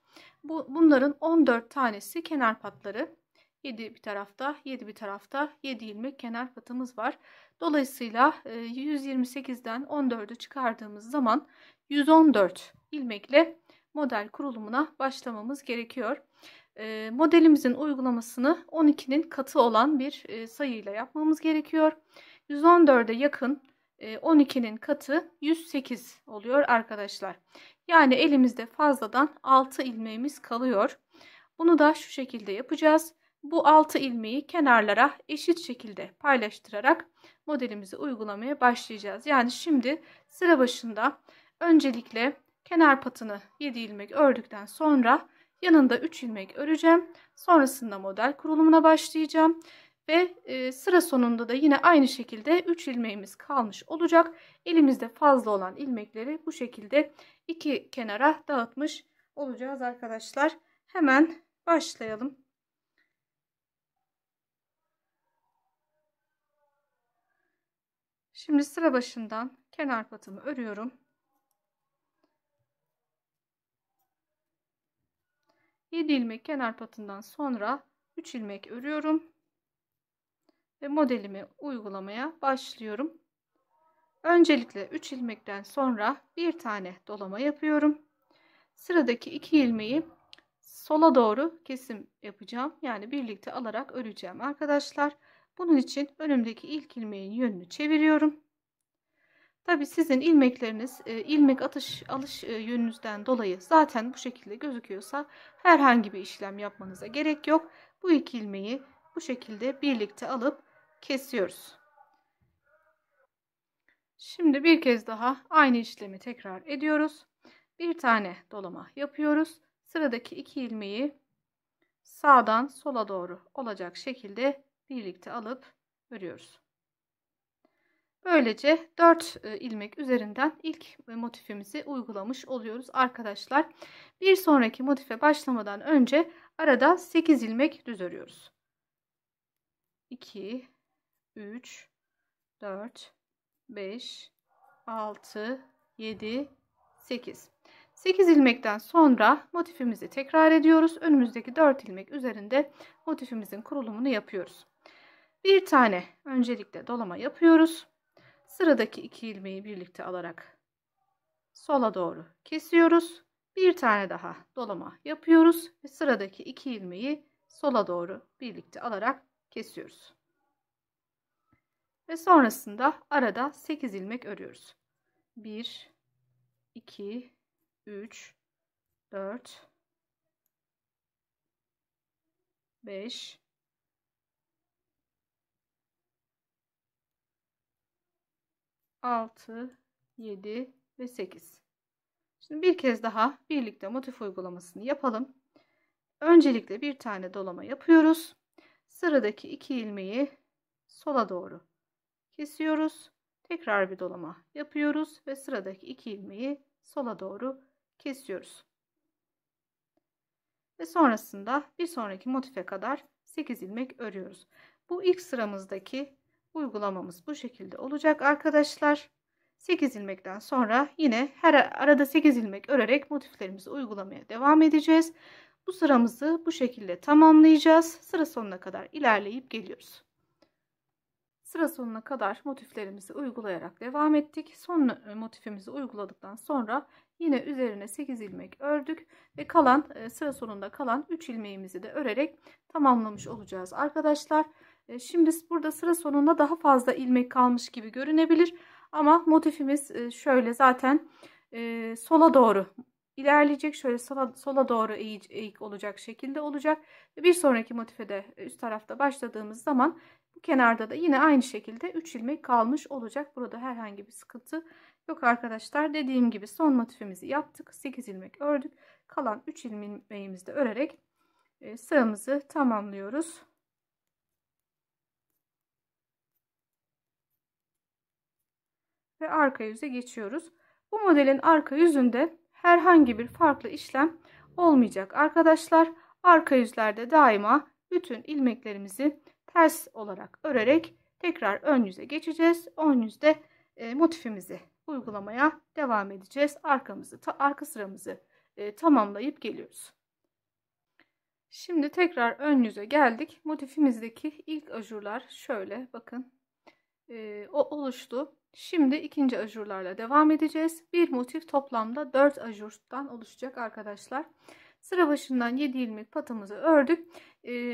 S1: Bunların 14 tanesi kenar patları. 7 bir tarafta, 7 bir tarafta, 7 ilmek kenar patımız var. Dolayısıyla 128'den 14'ü çıkardığımız zaman 114 ilmekle model kurulumuna başlamamız gerekiyor. Modelimizin uygulamasını 12'nin katı olan bir sayıyla yapmamız gerekiyor. 114'e yakın 12'nin katı 108 oluyor arkadaşlar. Yani elimizde fazladan 6 ilmeğimiz kalıyor. Bunu da şu şekilde yapacağız. Bu 6 ilmeği kenarlara eşit şekilde paylaştırarak modelimizi uygulamaya başlayacağız. Yani şimdi sıra başında öncelikle kenar patını 7 ilmek ördükten sonra yanında 3 ilmek öreceğim. Sonrasında model kurulumuna başlayacağım. Ve sıra sonunda da yine aynı şekilde 3 ilmeğimiz kalmış olacak. Elimizde fazla olan ilmekleri bu şekilde iki kenara dağıtmış olacağız arkadaşlar. Hemen başlayalım. Şimdi sıra başından kenar patımı örüyorum. 7 ilmek kenar patından sonra 3 ilmek örüyorum ve modelimi uygulamaya başlıyorum. Öncelikle 3 ilmekten sonra bir tane dolama yapıyorum. Sıradaki 2 ilmeği sola doğru kesim yapacağım. Yani birlikte alarak öreceğim arkadaşlar. Bunun için önümdeki ilk ilmeğin yönünü çeviriyorum. Tabi sizin ilmekleriniz ilmek alış yönünüzden dolayı zaten bu şekilde gözüküyorsa herhangi bir işlem yapmanıza gerek yok. Bu iki ilmeği bu şekilde birlikte alıp kesiyoruz. Şimdi bir kez daha aynı işlemi tekrar ediyoruz. Bir tane dolama yapıyoruz. Sıradaki iki ilmeği sağdan sola doğru olacak şekilde birlikte alıp örüyoruz. Böylece 4 ilmek üzerinden ilk motifimizi uygulamış oluyoruz arkadaşlar. Bir sonraki motife başlamadan önce arada 8 ilmek düz örüyoruz. 2, 3, 4, 5, 6, 7, 8. 8 ilmekten sonra motifimizi tekrar ediyoruz. Önümüzdeki 4 ilmek üzerinde motifimizin kurulumunu yapıyoruz. Bir tane öncelikle dolama yapıyoruz. Sıradaki 2 ilmeği birlikte alarak sola doğru kesiyoruz. Bir tane daha dolama yapıyoruz ve sıradaki 2 ilmeği sola doğru birlikte alarak kesiyoruz. Ve sonrasında arada 8 ilmek örüyoruz. 1, 2, 3, 4, 5, 6, 7 ve 8. Şimdi bir kez daha birlikte motif uygulamasını yapalım. Öncelikle bir tane dolama yapıyoruz. Sıradaki 2 ilmeği sola doğru kesiyoruz. Tekrar bir dolama yapıyoruz ve sıradaki 2 ilmeği sola doğru kesiyoruz. Ve sonrasında bir sonraki motife kadar 8 ilmek örüyoruz. Bu ilk sıramızdaki uygulamamız bu şekilde olacak arkadaşlar. 8 ilmekten sonra yine her arada 8 ilmek örerek motiflerimizi uygulamaya devam edeceğiz. Bu sıramızı bu şekilde tamamlayacağız. Sıra sonuna kadar ilerleyip geliyoruz. Sıra sonuna kadar motiflerimizi uygulayarak devam ettik. Son motifimizi uyguladıktan sonra yine üzerine 8 ilmek ördük ve kalan sıra sonunda kalan 3 ilmeğimizi de örerek tamamlamış olacağız arkadaşlar. Şimdi burada sıra sonunda daha fazla ilmek kalmış gibi görünebilir ama motifimiz şöyle zaten sola doğru ilerleyecek, şöyle sola doğru eğik olacak şekilde olacak. Bir sonraki motife de üst tarafta başladığımız zaman bu kenarda da yine aynı şekilde 3 ilmek kalmış olacak. Burada herhangi bir sıkıntı yok arkadaşlar. Dediğim gibi son motifimizi yaptık. 8 ilmek ördük. Kalan 3 ilmeğimizi de örerek sıramızı tamamlıyoruz. Ve arka yüze geçiyoruz. Bu modelin arka yüzünde herhangi bir farklı işlem olmayacak arkadaşlar. Arka yüzlerde daima bütün ilmeklerimizi ters olarak örerek tekrar ön yüze geçeceğiz. Ön yüzde motifimizi uygulamaya devam edeceğiz. Arka sıramızı tamamlayıp geliyoruz. Şimdi tekrar ön yüze geldik. Motifimizdeki ilk ajurlar şöyle bakın oluştu. Şimdi ikinci ajurlarla devam edeceğiz. Bir motif toplamda 4 ajurdan oluşacak arkadaşlar. Sıra başından 7 ilmek patımızı ördük.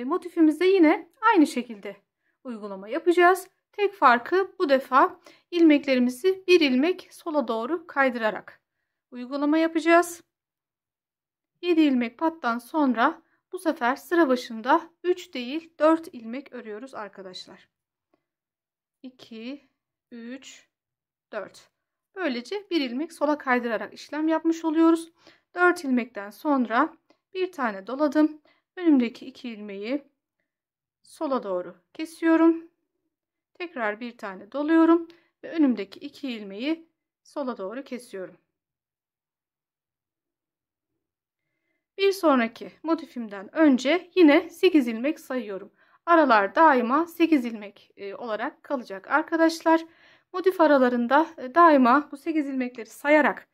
S1: Motifimizde yine aynı şekilde uygulama yapacağız. Tek farkı bu defa ilmeklerimizi bir ilmek sola doğru kaydırarak uygulama yapacağız. 7 ilmek pattan sonra bu sefer sıra başında 3 değil 4 ilmek örüyoruz arkadaşlar. 2, 3, 4. Böylece bir ilmek sola kaydırarak işlem yapmış oluyoruz. 4 ilmekten sonra bir tane doladım. Önümdeki 2 ilmeği sola doğru kesiyorum. Tekrar bir tane doluyorum ve önümdeki 2 ilmeği sola doğru kesiyorum. Bir sonraki motifimden önce yine 8 ilmek sayıyorum. Aralar daima 8 ilmek olarak kalacak arkadaşlar. Motif aralarında daima bu 8 ilmekleri sayarak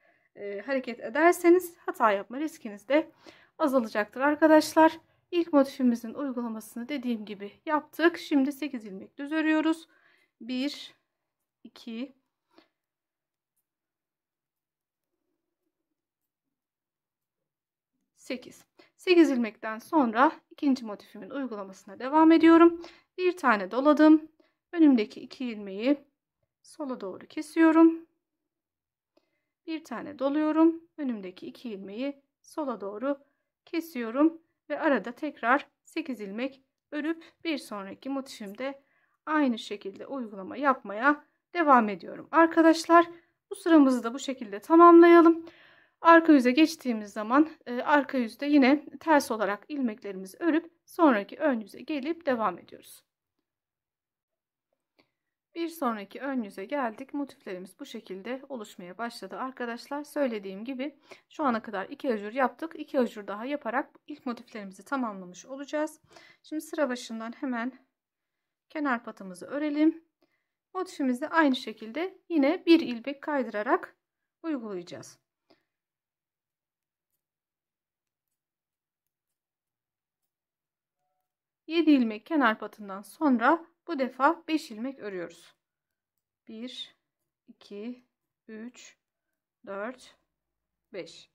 S1: hareket ederseniz hata yapma riskiniz de azalacaktır arkadaşlar. İlk motifimizin uygulamasını dediğim gibi yaptık. Şimdi 8 ilmek düz örüyoruz. 1, 2, 8. 8 ilmekten sonra ikinci motifimin uygulamasına devam ediyorum. Bir tane doladım. Önümdeki 2 ilmeği sola doğru kesiyorum. Bir tane doluyorum. Önümdeki 2 ilmeği sola doğru kesiyorum ve arada tekrar 8 ilmek örüp bir sonraki motifimde aynı şekilde uygulama yapmaya devam ediyorum. Arkadaşlar bu sıramızı da bu şekilde tamamlayalım. Arka yüze geçtiğimiz zaman arka yüzde yine ters olarak ilmeklerimizi örüp sonraki ön yüze gelip devam ediyoruz. Bir sonraki ön yüze geldik. Motiflerimiz bu şekilde oluşmaya başladı arkadaşlar. Söylediğim gibi şu ana kadar 2 ajur yaptık. 2 ajur daha yaparak ilk motiflerimizi tamamlamış olacağız. Şimdi sıra başından hemen kenar patımızı örelim. Motifimizi aynı şekilde yine bir ilmek kaydırarak uygulayacağız. Yedi ilmek kenar patından sonra bu defa 5 ilmek örüyoruz. 1, 2, 3, 4, 5.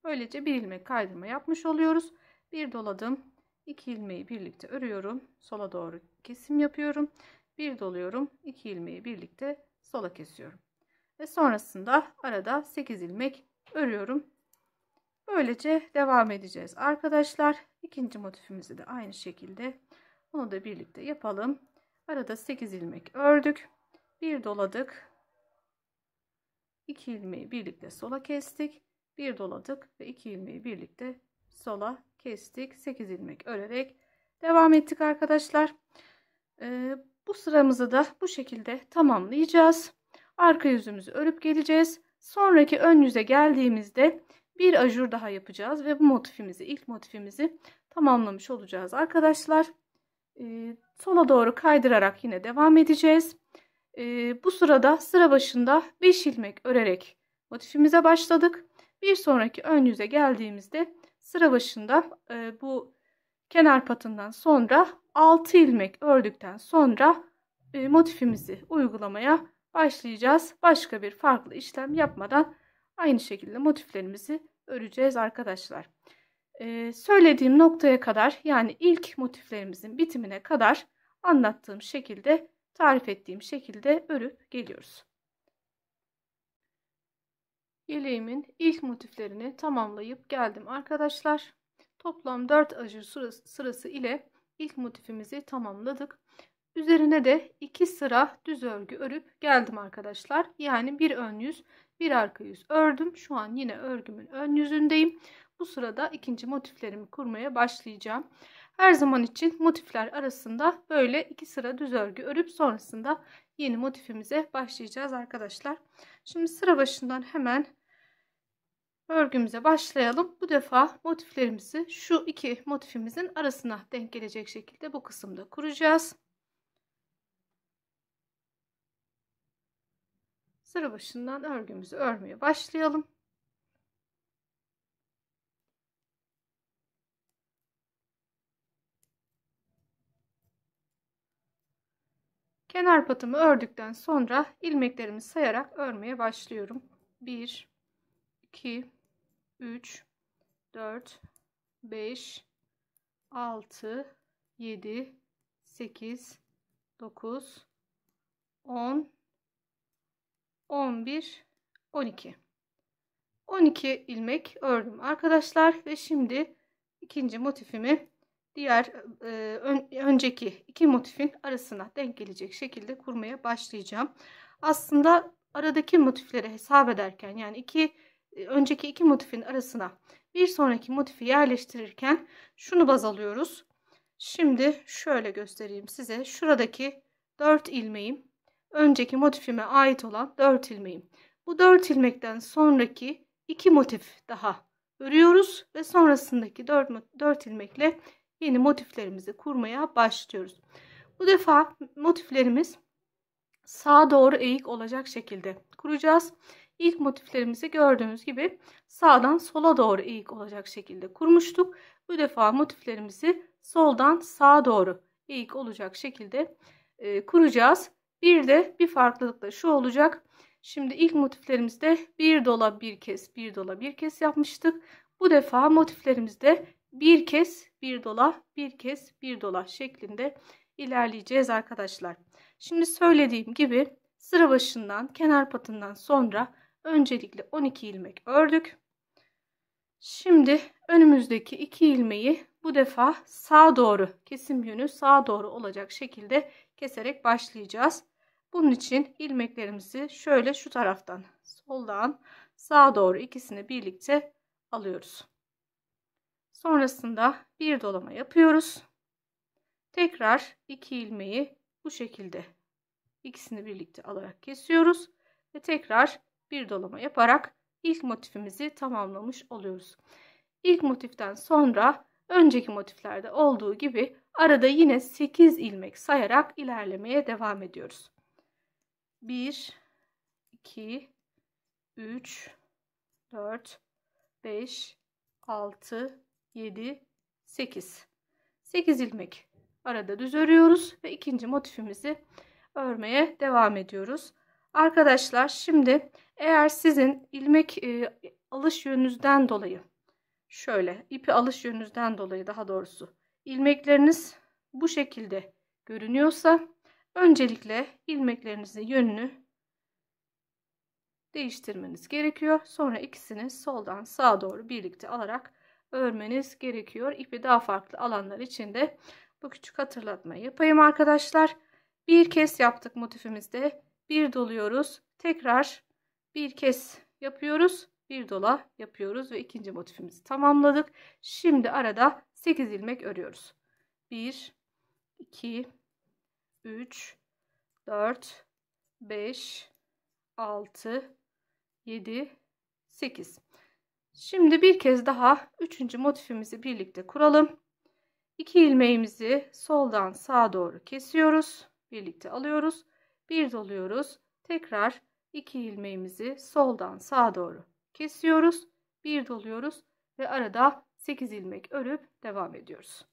S1: Böylece bir ilmek kaydırma yapmış oluyoruz. Bir doladım. 2 ilmeği birlikte örüyorum. Sola doğru kesim yapıyorum. Bir doluyorum. 2 ilmeği birlikte sola kesiyorum. Ve sonrasında arada 8 ilmek örüyorum. Böylece devam edeceğiz arkadaşlar. İkinci motifimizi de aynı şekilde onu da birlikte yapalım. Arada 8 ilmek ördük. Bir doladık. 2 ilmeği birlikte sola kestik. Bir doladık ve 2 ilmeği birlikte sola kestik. 8 ilmek örerek devam ettik arkadaşlar. Bu sıramızı da bu şekilde tamamlayacağız. Arka yüzümüzü örüp geleceğiz. Sonraki ön yüze geldiğimizde bir ajur daha yapacağız ve bu motifimizi, ilk motifimizi tamamlamış olacağız arkadaşlar. Sola doğru kaydırarak yine devam edeceğiz. Bu sırada sıra başında 5 ilmek örerek motifimize başladık. Bir sonraki ön yüze geldiğimizde sıra başında bu kenar patından sonra 6 ilmek ördükten sonra motifimizi uygulamaya başlayacağız. Başka bir farklı işlem yapmadan aynı şekilde motiflerimizi öreceğiz arkadaşlar. Söylediğim noktaya kadar, yani ilk motiflerimizin bitimine kadar anlattığım şekilde, tarif ettiğim şekilde örüp geliyoruz. Yeleğimin ilk motiflerini tamamlayıp geldim arkadaşlar. Toplam 4 ajur sırası ile ilk motifimizi tamamladık. Üzerine de 2 sıra düz örgü örüp geldim arkadaşlar. Yani bir ön yüz, bir arka yüz ördüm. Şu an yine örgümün ön yüzündeyim. Bu sırada ikinci motiflerimi kurmaya başlayacağım. Her zaman için motifler arasında böyle 2 sıra düz örgü örüp sonrasında yeni motifimize başlayacağız arkadaşlar. Şimdi sıra başından hemen örgümüze başlayalım. Bu defa motiflerimizi şu iki motifimizin arasına denk gelecek şekilde bu kısımda kuracağız. Sıra başından örgümüzü örmeye başlayalım. Kenar patımı ördükten sonra ilmeklerimi sayarak örmeye başlıyorum. 1, 2, 3, 4, 5, 6, 7, 8, 9, 10, 11, 12. 12 ilmek ördüm arkadaşlar ve şimdi ikinci motifimi diğer önceki iki motifin arasına denk gelecek şekilde kurmaya başlayacağım. Aslında aradaki motifleri hesap ederken, yani önceki iki motifin arasına bir sonraki motifi yerleştirirken şunu baz alıyoruz. Şimdi şöyle göstereyim size. Şuradaki 4 ilmeğim önceki motifime ait olan 4 ilmeğim. Bu 4 ilmekten sonraki 2 motif daha örüyoruz ve sonrasındaki 4 ilmekle yeni motiflerimizi kurmaya başlıyoruz. Bu defa motiflerimiz sağa doğru eğik olacak şekilde kuracağız. İlk motiflerimizi gördüğünüz gibi sağdan sola doğru eğik olacak şekilde kurmuştuk. Bu defa motiflerimizi soldan sağa doğru eğik olacak şekilde kuracağız. Bir de bir farklılık da şu olacak. Şimdi ilk motiflerimizde bir dola bir kez, bir dola bir kez yapmıştık. Bu defa motiflerimizde bir kez, bir dola, bir kez, bir dola şeklinde ilerleyeceğiz arkadaşlar. Şimdi söylediğim gibi sıra başından kenar patından sonra öncelikle 12 ilmek ördük. Şimdi önümüzdeki 2 ilmeği bu defa sağa doğru, kesim yönü sağa doğru olacak şekilde keserek başlayacağız. Bunun için ilmeklerimizi şöyle şu taraftan soldan sağa doğru ikisini birlikte alıyoruz. Sonrasında bir dolama yapıyoruz. Tekrar 2 ilmeği bu şekilde ikisini birlikte alarak kesiyoruz ve tekrar bir dolama yaparak ilk motifimizi tamamlamış oluyoruz. İlk motiften sonra önceki motiflerde olduğu gibi arada yine 8 ilmek sayarak ilerlemeye devam ediyoruz. 1 2 3 4 5 6 7 8 8 ilmek arada düz örüyoruz ve ikinci motifimizi örmeye devam ediyoruz. Arkadaşlar şimdi eğer sizin ilmek alış yönünüzden dolayı şöyle ipi alış yönünüzden dolayı daha doğrusu ilmekleriniz bu şekilde görünüyorsa öncelikle ilmeklerinizin yönünü değiştirmeniz gerekiyor. Sonra ikisini soldan sağa doğru birlikte alarak örmeniz gerekiyor. İpi daha farklı alanlar için de bu küçük hatırlatmayı yapayım arkadaşlar. Bir kez yaptık motifimizde. Bir doluyoruz. Tekrar bir kez yapıyoruz. Bir dola yapıyoruz ve ikinci motifimizi tamamladık. Şimdi arada 8 ilmek örüyoruz. 1 2 3 4 5 6 7 8. Şimdi bir kez daha 3. motifimizi birlikte kuralım. 2 ilmeğimizi soldan sağa doğru kesiyoruz. Birlikte alıyoruz. Bir doluyoruz. Tekrar 2 ilmeğimizi soldan sağa doğru kesiyoruz. Bir doluyoruz ve arada 8 ilmek örüp devam ediyoruz.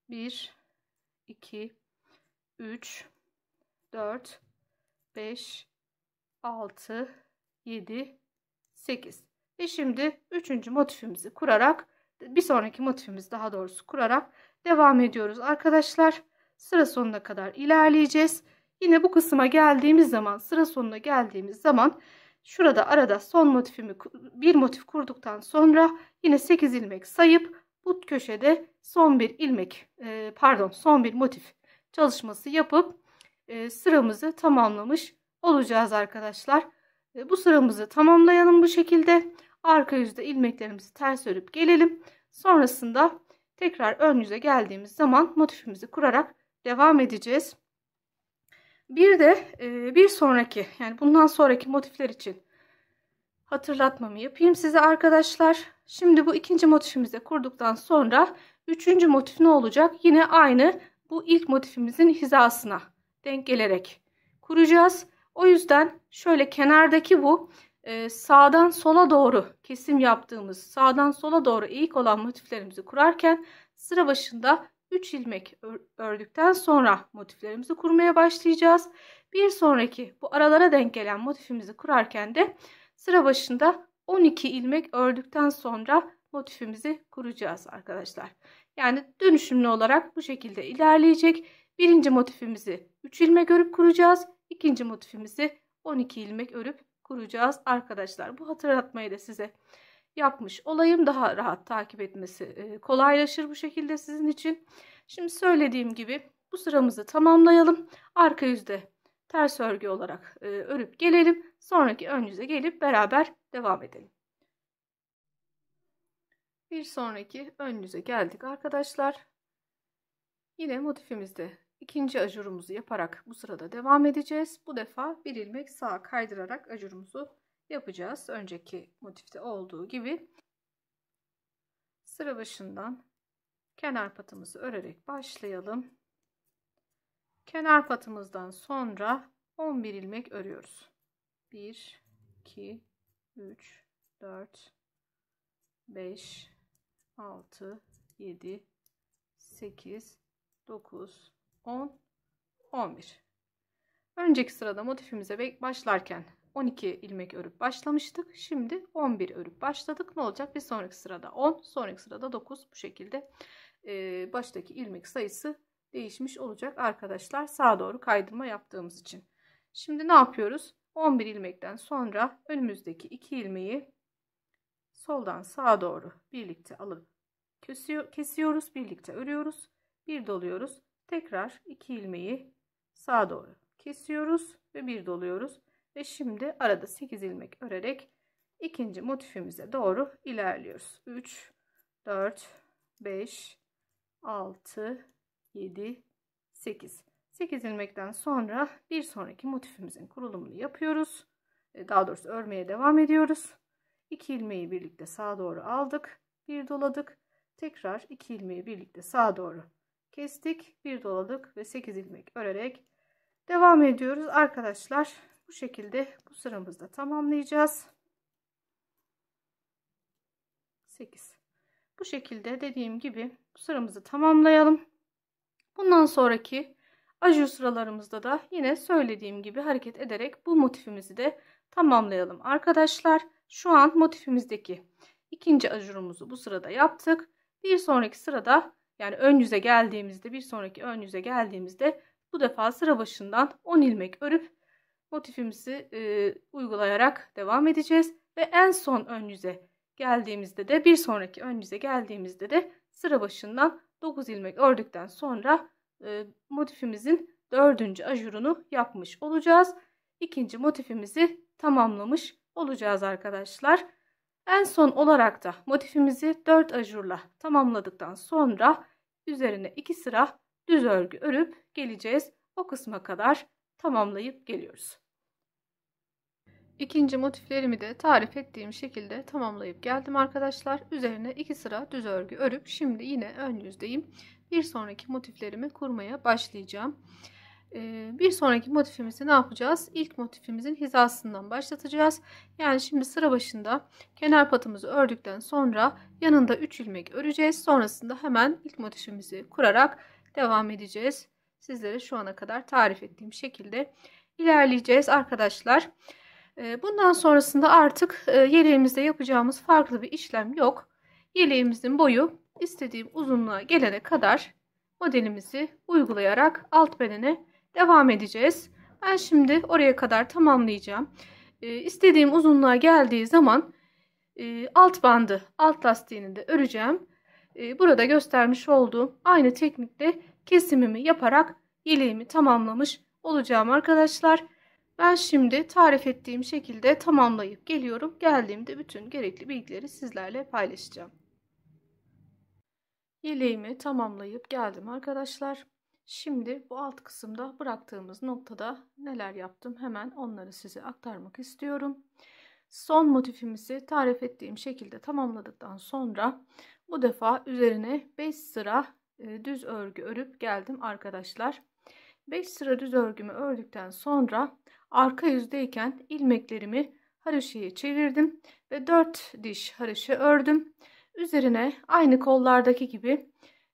S1: 1 2 3 4 5 6 7 8 ve şimdi 3. motifimizi kurarak bir sonraki motifimizi daha doğrusu kurarak devam ediyoruz arkadaşlar. Sıra sonuna kadar ilerleyeceğiz. Yine bu kısma geldiğimiz zaman sıra sonuna geldiğimiz zaman şurada arada son motifimi bir motif kurduktan sonra yine 8 ilmek sayıp bu köşede son bir ilmek son bir motif çalışması yapıp sıramızı tamamlamış olacağız arkadaşlar. Bu sıramızı tamamlayalım bu şekilde. Arka yüzde ilmeklerimizi ters örüp gelelim. Sonrasında tekrar ön yüze geldiğimiz zaman motifimizi kurarak devam edeceğiz. Bir de bir sonraki yani bundan sonraki motifler için hatırlatmamı yapayım size arkadaşlar. Şimdi bu ikinci motifimizi kurduktan sonra üçüncü motif ne olacak? Yine aynı bu ilk motifimizin hizasına denk gelerek kuracağız. O yüzden şöyle kenardaki bu sağdan sola doğru kesim yaptığımız sağdan sola doğru eğik olan motiflerimizi kurarken sıra başında 3 ilmek ördükten sonra motiflerimizi kurmaya başlayacağız. Bir sonraki bu aralara denk gelen motifimizi kurarken de sıra başında 12 ilmek ördükten sonra motifimizi kuracağız arkadaşlar. Yani dönüşümlü olarak bu şekilde ilerleyecek. Birinci motifimizi 3 ilmek örüp kuracağız. İkinci motifimizi 12 ilmek örüp kuracağız arkadaşlar. Bu hatırlatmayı da size yapmış olayım. Daha rahat takip etmesi kolaylaşır bu şekilde sizin için. Şimdi söylediğim gibi bu sıramızı tamamlayalım. Arka yüzde ters örgü olarak örüp gelelim. Sonraki ön yüze gelip beraber devam edelim. Bir sonraki ön yüze geldik arkadaşlar. Yine motifimizde ikinci ajurumuzu yaparak bu sırada devam edeceğiz. Bu defa bir ilmek sağa kaydırarak ajurumuzu yapacağız. Önceki motifte olduğu gibi sıra başından kenar patımızı örerek başlayalım. Kenar patımızdan sonra 11 ilmek örüyoruz. 1, 2, 3, 4, 5, 6, 7, 8, 9, 10, 11. Önceki sırada motifimize başlarken 12 ilmek örüp başlamıştık. Şimdi 11 örüp başladık. Ne olacak? Bir sonraki sırada 10, sonraki sırada 9. Bu şekilde baştaki ilmek sayısı değişmiş olacak arkadaşlar. Sağa doğru kaydırma yaptığımız için. Şimdi ne yapıyoruz? 11 ilmekten sonra önümüzdeki 2 ilmeği soldan sağa doğru birlikte alıp kesiyoruz. Birlikte örüyoruz. Bir doluyoruz. Tekrar 2 ilmeği sağa doğru kesiyoruz ve bir doluyoruz. Ve şimdi arada 8 ilmek örerek ikinci motifimize doğru ilerliyoruz. 3, 4, 5, 6, 7, 8. 8 ilmekten sonra bir sonraki motifimizin kurulumunu yapıyoruz. Daha doğrusu örmeye devam ediyoruz. 2 ilmeği birlikte sağa doğru aldık. Bir doladık. Tekrar 2 ilmeği birlikte sağa doğru kestik. Bir doladık ve 8 ilmek örerek devam ediyoruz arkadaşlar. Bu şekilde bu sıramızda tamamlayacağız. 8. Bu şekilde dediğim gibi bu sıramızı tamamlayalım. Bundan sonraki ajur sıralarımızda da yine söylediğim gibi hareket ederek bu motifimizi de tamamlayalım arkadaşlar. Şu an motifimizdeki ikinci ajurumuzu bu sırada yaptık. Bir sonraki sırada, yani ön yüze geldiğimizde, bir sonraki ön yüze geldiğimizde bu defa sıra başından 10 ilmek örüp motifimizi uygulayarak devam edeceğiz. Ve en son ön yüze geldiğimizde de, bir sonraki ön yüze geldiğimizde de sıra başından 9 ilmek ördükten sonra motifimizin 4. ajurunu yapmış olacağız. İkinci motifimizi tamamlamış olacağız arkadaşlar. En son olarak da motifimizi 4 ajurla tamamladıktan sonra üzerine 2 sıra düz örgü örüp geleceğiz. O kısma kadar tamamlayıp geliyoruz. İkinci motiflerimi de tarif ettiğim şekilde tamamlayıp geldim arkadaşlar. Üzerine 2 sıra düz örgü örüp şimdi yine ön yüzdeyim. Bir sonraki motiflerimi kurmaya başlayacağım. Bir sonraki motifimizi ne yapacağız? İlk motifimizin hizasından başlatacağız. Yani şimdi sıra başında kenar patımızı ördükten sonra yanında 3 ilmek öreceğiz. Sonrasında hemen ilk motifimizi kurarak devam edeceğiz. Sizlere şu ana kadar tarif ettiğim şekilde ilerleyeceğiz arkadaşlar. Bundan sonrasında artık yeleğimizde yapacağımız farklı bir işlem yok. Yeleğimizin boyu istediğim uzunluğa gelene kadar modelimizi uygulayarak alt bedene devam edeceğiz. Ben şimdi oraya kadar tamamlayacağım. İstediğim uzunluğa geldiği zaman alt bandı, alt lastiğini de öreceğim. Burada göstermiş olduğum aynı teknikle kesimimi yaparak yeleğimi tamamlamış olacağım arkadaşlar. Ben şimdi tarif ettiğim şekilde tamamlayıp geliyorum. Geldiğimde bütün gerekli bilgileri sizlerle paylaşacağım. Yeleğimi tamamlayıp geldim arkadaşlar. Şimdi bu alt kısımda bıraktığımız noktada neler yaptım hemen onları size aktarmak istiyorum. Son motifimizi tarif ettiğim şekilde tamamladıktan sonra bu defa üzerine 5 sıra düz örgü örüp geldim arkadaşlar. 5 sıra düz örgümü ördükten sonra arka yüzdeyken ilmeklerimi haroşaya çevirdim ve 4 diş haroşa ördüm. Üzerine aynı kollardaki gibi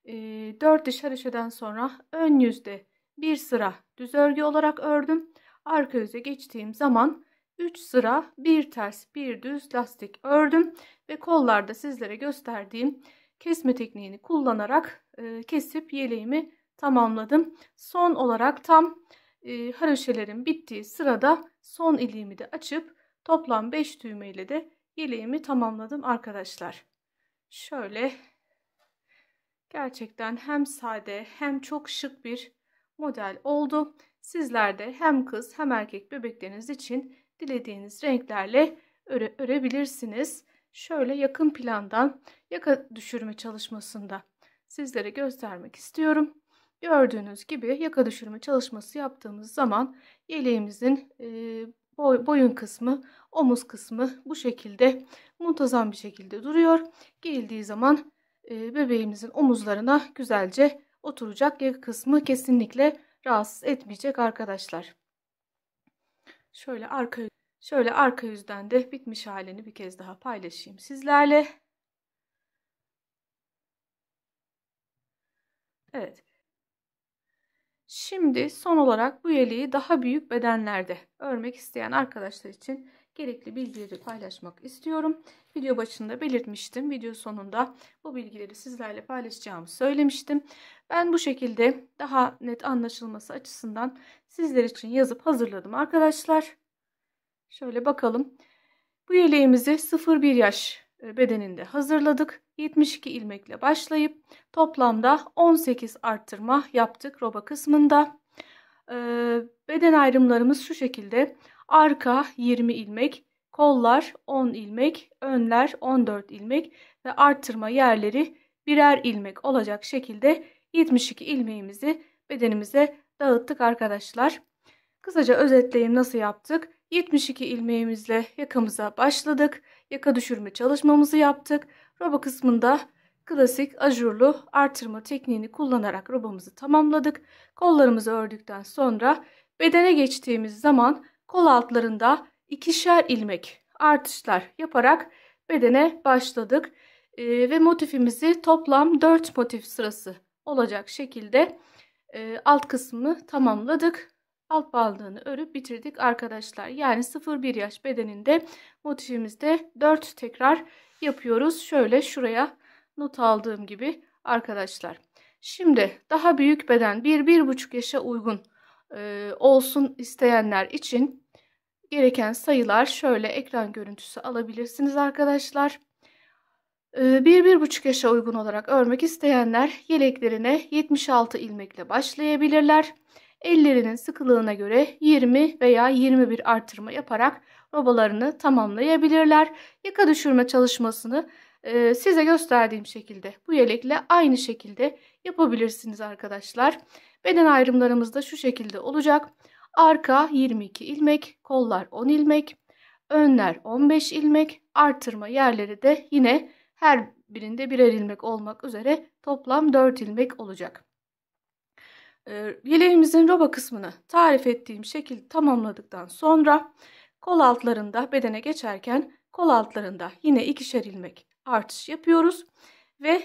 S1: 4 diş haroşadan sonra ön yüzde bir sıra düz örgü olarak ördüm. Arka yüze geçtiğim zaman 3 sıra bir ters bir düz lastik ördüm ve kollarda sizlere gösterdiğim kesme tekniğini kullanarak kesip yeleğimi tamamladım. Son olarak tam haroşelerin bittiği sırada son iliğimi de açıp toplam 5 düğme ile de yeleğimi tamamladım arkadaşlar. Şöyle gerçekten hem sade hem çok şık bir model oldu. Sizler de hem kız hem erkek bebekleriniz için dilediğiniz renklerle örebilirsiniz. Şöyle yakın plandan yaka düşürme çalışmasında sizlere göstermek istiyorum. Gördüğünüz gibi yaka düşürme çalışması yaptığımız zaman yeleğimizin boyun kısmı, omuz kısmı bu şekilde muntazam bir şekilde duruyor. Giyildiği zaman bebeğimizin omuzlarına güzelce oturacak. Yaka kısmı kesinlikle rahatsız etmeyecek arkadaşlar. Şöyle arka yüzden de bitmiş halini bir kez daha paylaşayım sizlerle. Evet. Şimdi son olarak bu yeleği daha büyük bedenlerde örmek isteyen arkadaşlar için gerekli bilgileri paylaşmak istiyorum. Video başında belirtmiştim. Video sonunda bu bilgileri sizlerle paylaşacağımı söylemiştim. Ben bu şekilde daha net anlaşılması açısından sizler için yazıp hazırladım arkadaşlar. Şöyle bakalım. Bu yeleğimizi 0-1 yaş bedeninde hazırladık. 72 ilmekle başlayıp toplamda 18 arttırma yaptık roba kısmında. Beden ayrımlarımız şu şekilde: arka 20 ilmek, kollar 10 ilmek, önler 14 ilmek ve arttırma yerleri birer ilmek olacak şekilde 72 ilmeğimizi bedenimize dağıttık arkadaşlar. Kısaca özetleyeyim nasıl yaptık. 72 ilmeğimizle yakamıza başladık. Yaka düşürme çalışmamızı yaptık. Roba kısmında klasik ajurlu artırma tekniğini kullanarak robamızı tamamladık. Kollarımızı ördükten sonra bedene geçtiğimiz zaman kol altlarında ikişer ilmek artışlar yaparak bedene başladık. Ve motifimizi toplam 4 motif sırası olacak şekilde alt kısmını tamamladık. Alt bandığını örüp bitirdik arkadaşlar. Yani 0-1 yaş bedeninde motifimizde 4 tekrar yapıyoruz. Şöyle şuraya not aldığım gibi arkadaşlar. Şimdi daha büyük beden 1-1,5 yaşa uygun olsun isteyenler için gereken sayılar şöyle ekran görüntüsü alabilirsiniz arkadaşlar. 1-1,5 yaşa uygun olarak örmek isteyenler yeleklerine 76 ilmekle başlayabilirler. Ellerinin sıkılığına göre 20 veya 21 artırma yaparak robalarını tamamlayabilirler. Yaka düşürme çalışmasını size gösterdiğim şekilde bu yelekle aynı şekilde yapabilirsiniz arkadaşlar. Beden ayrımlarımız da şu şekilde olacak: arka 22 ilmek, kollar 10 ilmek, önler 15 ilmek, artırma yerleri de yine her birinde birer ilmek olmak üzere toplam 4 ilmek olacak. Yeleğimizin roba kısmını tarif ettiğim şekilde tamamladıktan sonra kol altlarında bedene geçerken kol altlarında yine ikişer ilmek artış yapıyoruz ve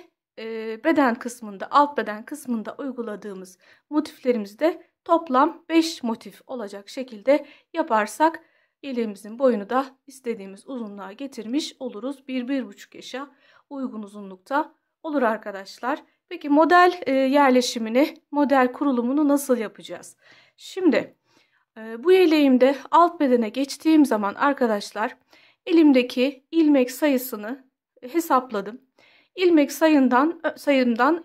S1: beden kısmında, alt beden kısmında uyguladığımız motiflerimizde toplam 5 motif olacak şekilde yaparsak yeleğimizin boyunu da istediğimiz uzunluğa getirmiş oluruz. 1-1,5 yaşa uygun uzunlukta olur arkadaşlar. Peki model yerleşimini, model kurulumunu nasıl yapacağız? Şimdi bu yeleğimde alt bedene geçtiğim zaman arkadaşlar elimdeki ilmek sayısını hesapladım. İlmek sayımdan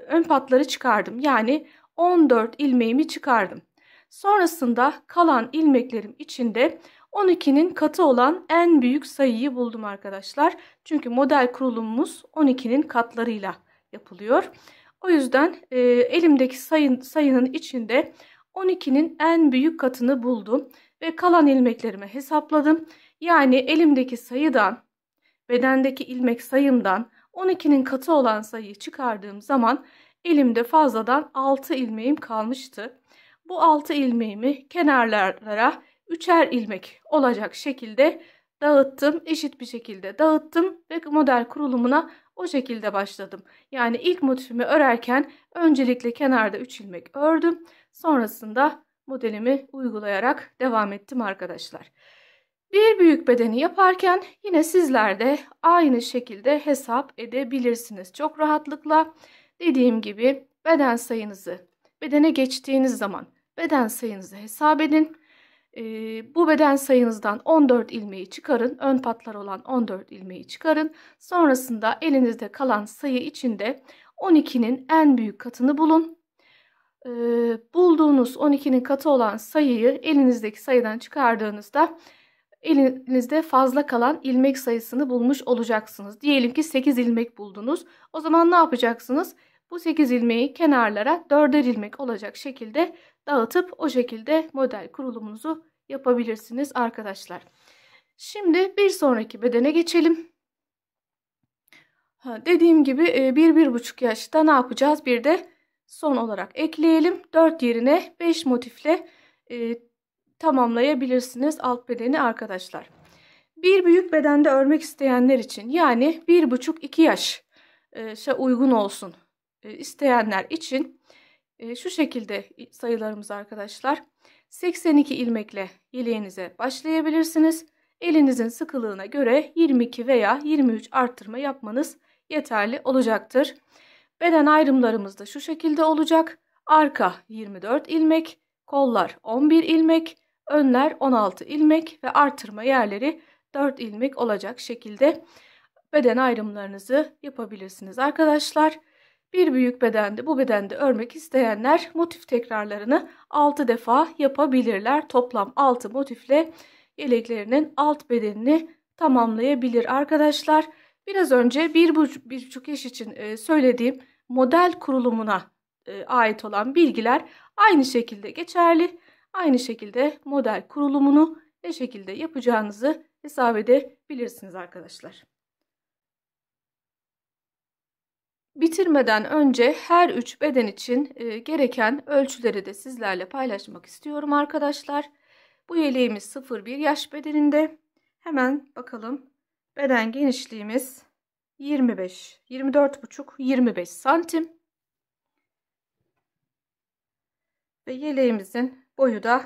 S1: ön patları çıkardım. Yani 14 ilmeğimi çıkardım. Sonrasında kalan ilmeklerim içinde 12'nin katı olan en büyük sayıyı buldum arkadaşlar. Çünkü model kurulumumuz 12'nin katlarıyla yapılıyor. O yüzden elimdeki sayının içinde 12'nin en büyük katını buldum ve kalan ilmeklerimi hesapladım. Yani elimdeki sayıdan, bedendeki ilmek sayımdan 12'nin katı olan sayıyı çıkardığım zaman elimde fazladan 6 ilmeğim kalmıştı. Bu 6 ilmeğimi kenarlara 3'er ilmek olacak şekilde dağıttım. Eşit bir şekilde dağıttım ve model kurulumuna o şekilde başladım. Yani ilk motifimi örerken öncelikle kenarda 3 ilmek ördüm. Sonrasında modelimi uygulayarak devam ettim arkadaşlar. Bir büyük bedeni yaparken yine sizler de aynı şekilde hesap edebilirsiniz. Çok rahatlıkla dediğim gibi bedene geçtiğiniz zaman beden sayınızı hesap edin. Bu beden sayınızdan 14 ilmeği çıkarın. Ön patlar olan 14 ilmeği çıkarın. Sonrasında elinizde kalan sayı içinde 12'nin en büyük katını bulun. Bulduğunuz 12'nin katı olan sayıyı elinizdeki sayıdan çıkardığınızda elinizde fazla kalan ilmek sayısını bulmuş olacaksınız. Diyelim ki 8 ilmek buldunuz. O zaman ne yapacaksınız? Bu 8 ilmeği kenarlara 4'er ilmek olacak şekilde dağıtıp o şekilde model kurulumunuzu yapabilirsiniz arkadaşlar. Şimdi bir sonraki bedene geçelim. Dediğim gibi 1-1,5 yaşta ne yapacağız? Bir de son olarak ekleyelim. 4 yerine 5 motifle tamamlayabilirsiniz alt bedeni arkadaşlar. Bir büyük bedende örmek isteyenler için, yani 1,5-2 yaş uygun olsun isteyenler için şu şekilde sayılarımız arkadaşlar. 82 ilmekle yeleğinize başlayabilirsiniz. Elinizin sıkılığına göre 22 veya 23 arttırma yapmanız yeterli olacaktır. Beden ayrımlarımız da şu şekilde olacak. Arka 24 ilmek, kollar 11 ilmek, önler 16 ilmek ve artırma yerleri 4 ilmek olacak şekilde beden ayrımlarınızı yapabilirsiniz arkadaşlar. Bir büyük bedende, bu bedende örmek isteyenler motif tekrarlarını 6 defa yapabilirler. Toplam 6 motifle yeleklerinin alt bedenini tamamlayabilir arkadaşlar. Biraz önce 1,5 yaş için söylediğim model kurulumuna ait olan bilgiler aynı şekilde geçerli. Aynı şekilde model kurulumunu ne şekilde yapacağınızı hesap edebilirsiniz arkadaşlar. Bitirmeden önce her 3 beden için gereken ölçüleri de sizlerle paylaşmak istiyorum arkadaşlar. Bu yeleğimiz 0-1 yaş bedeninde. Hemen bakalım. Beden genişliğimiz 24,5-25 santim. Ve yeleğimizin boyu da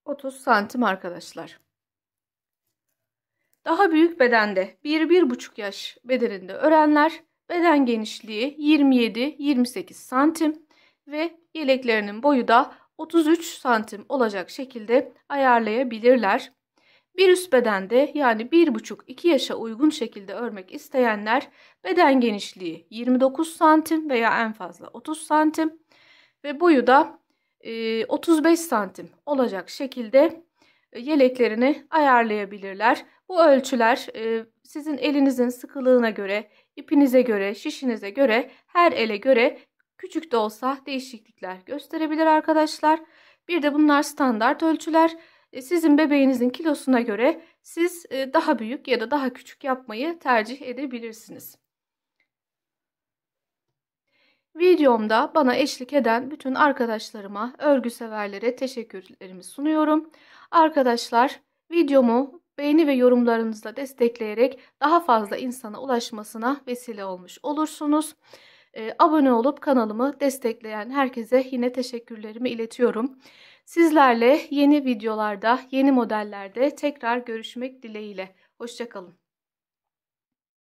S1: 30 santim arkadaşlar. Daha büyük bedende 1-1,5 yaş bedeninde örenler beden genişliği 27-28 santim ve yeleklerinin boyu da 33 santim olacak şekilde ayarlayabilirler. Bir üst bedende, yani 1,5-2 yaşa uygun şekilde örmek isteyenler beden genişliği 29 santim veya en fazla 30 santim ve boyu da 35 santim olacak şekilde yeleklerini ayarlayabilirler. Bu ölçüler sizin elinizin sıkılığına göre, ipinize göre, şişinize göre, her ele göre küçük de olsa değişiklikler gösterebilir arkadaşlar. Bir de bunlar standart ölçüler. Sizin bebeğinizin kilosuna göre siz daha büyük ya da daha küçük yapmayı tercih edebilirsiniz. Videomda bana eşlik eden bütün arkadaşlarıma, örgü severlere teşekkürlerimi sunuyorum. Arkadaşlar, videomu beğeni ve yorumlarınızla destekleyerek daha fazla insana ulaşmasına vesile olmuş olursunuz. Abone olup kanalımı destekleyen herkese yine teşekkürlerimi iletiyorum. Sizlerle yeni videolarda, yeni modellerde tekrar görüşmek dileğiyle. Hoşça kalın.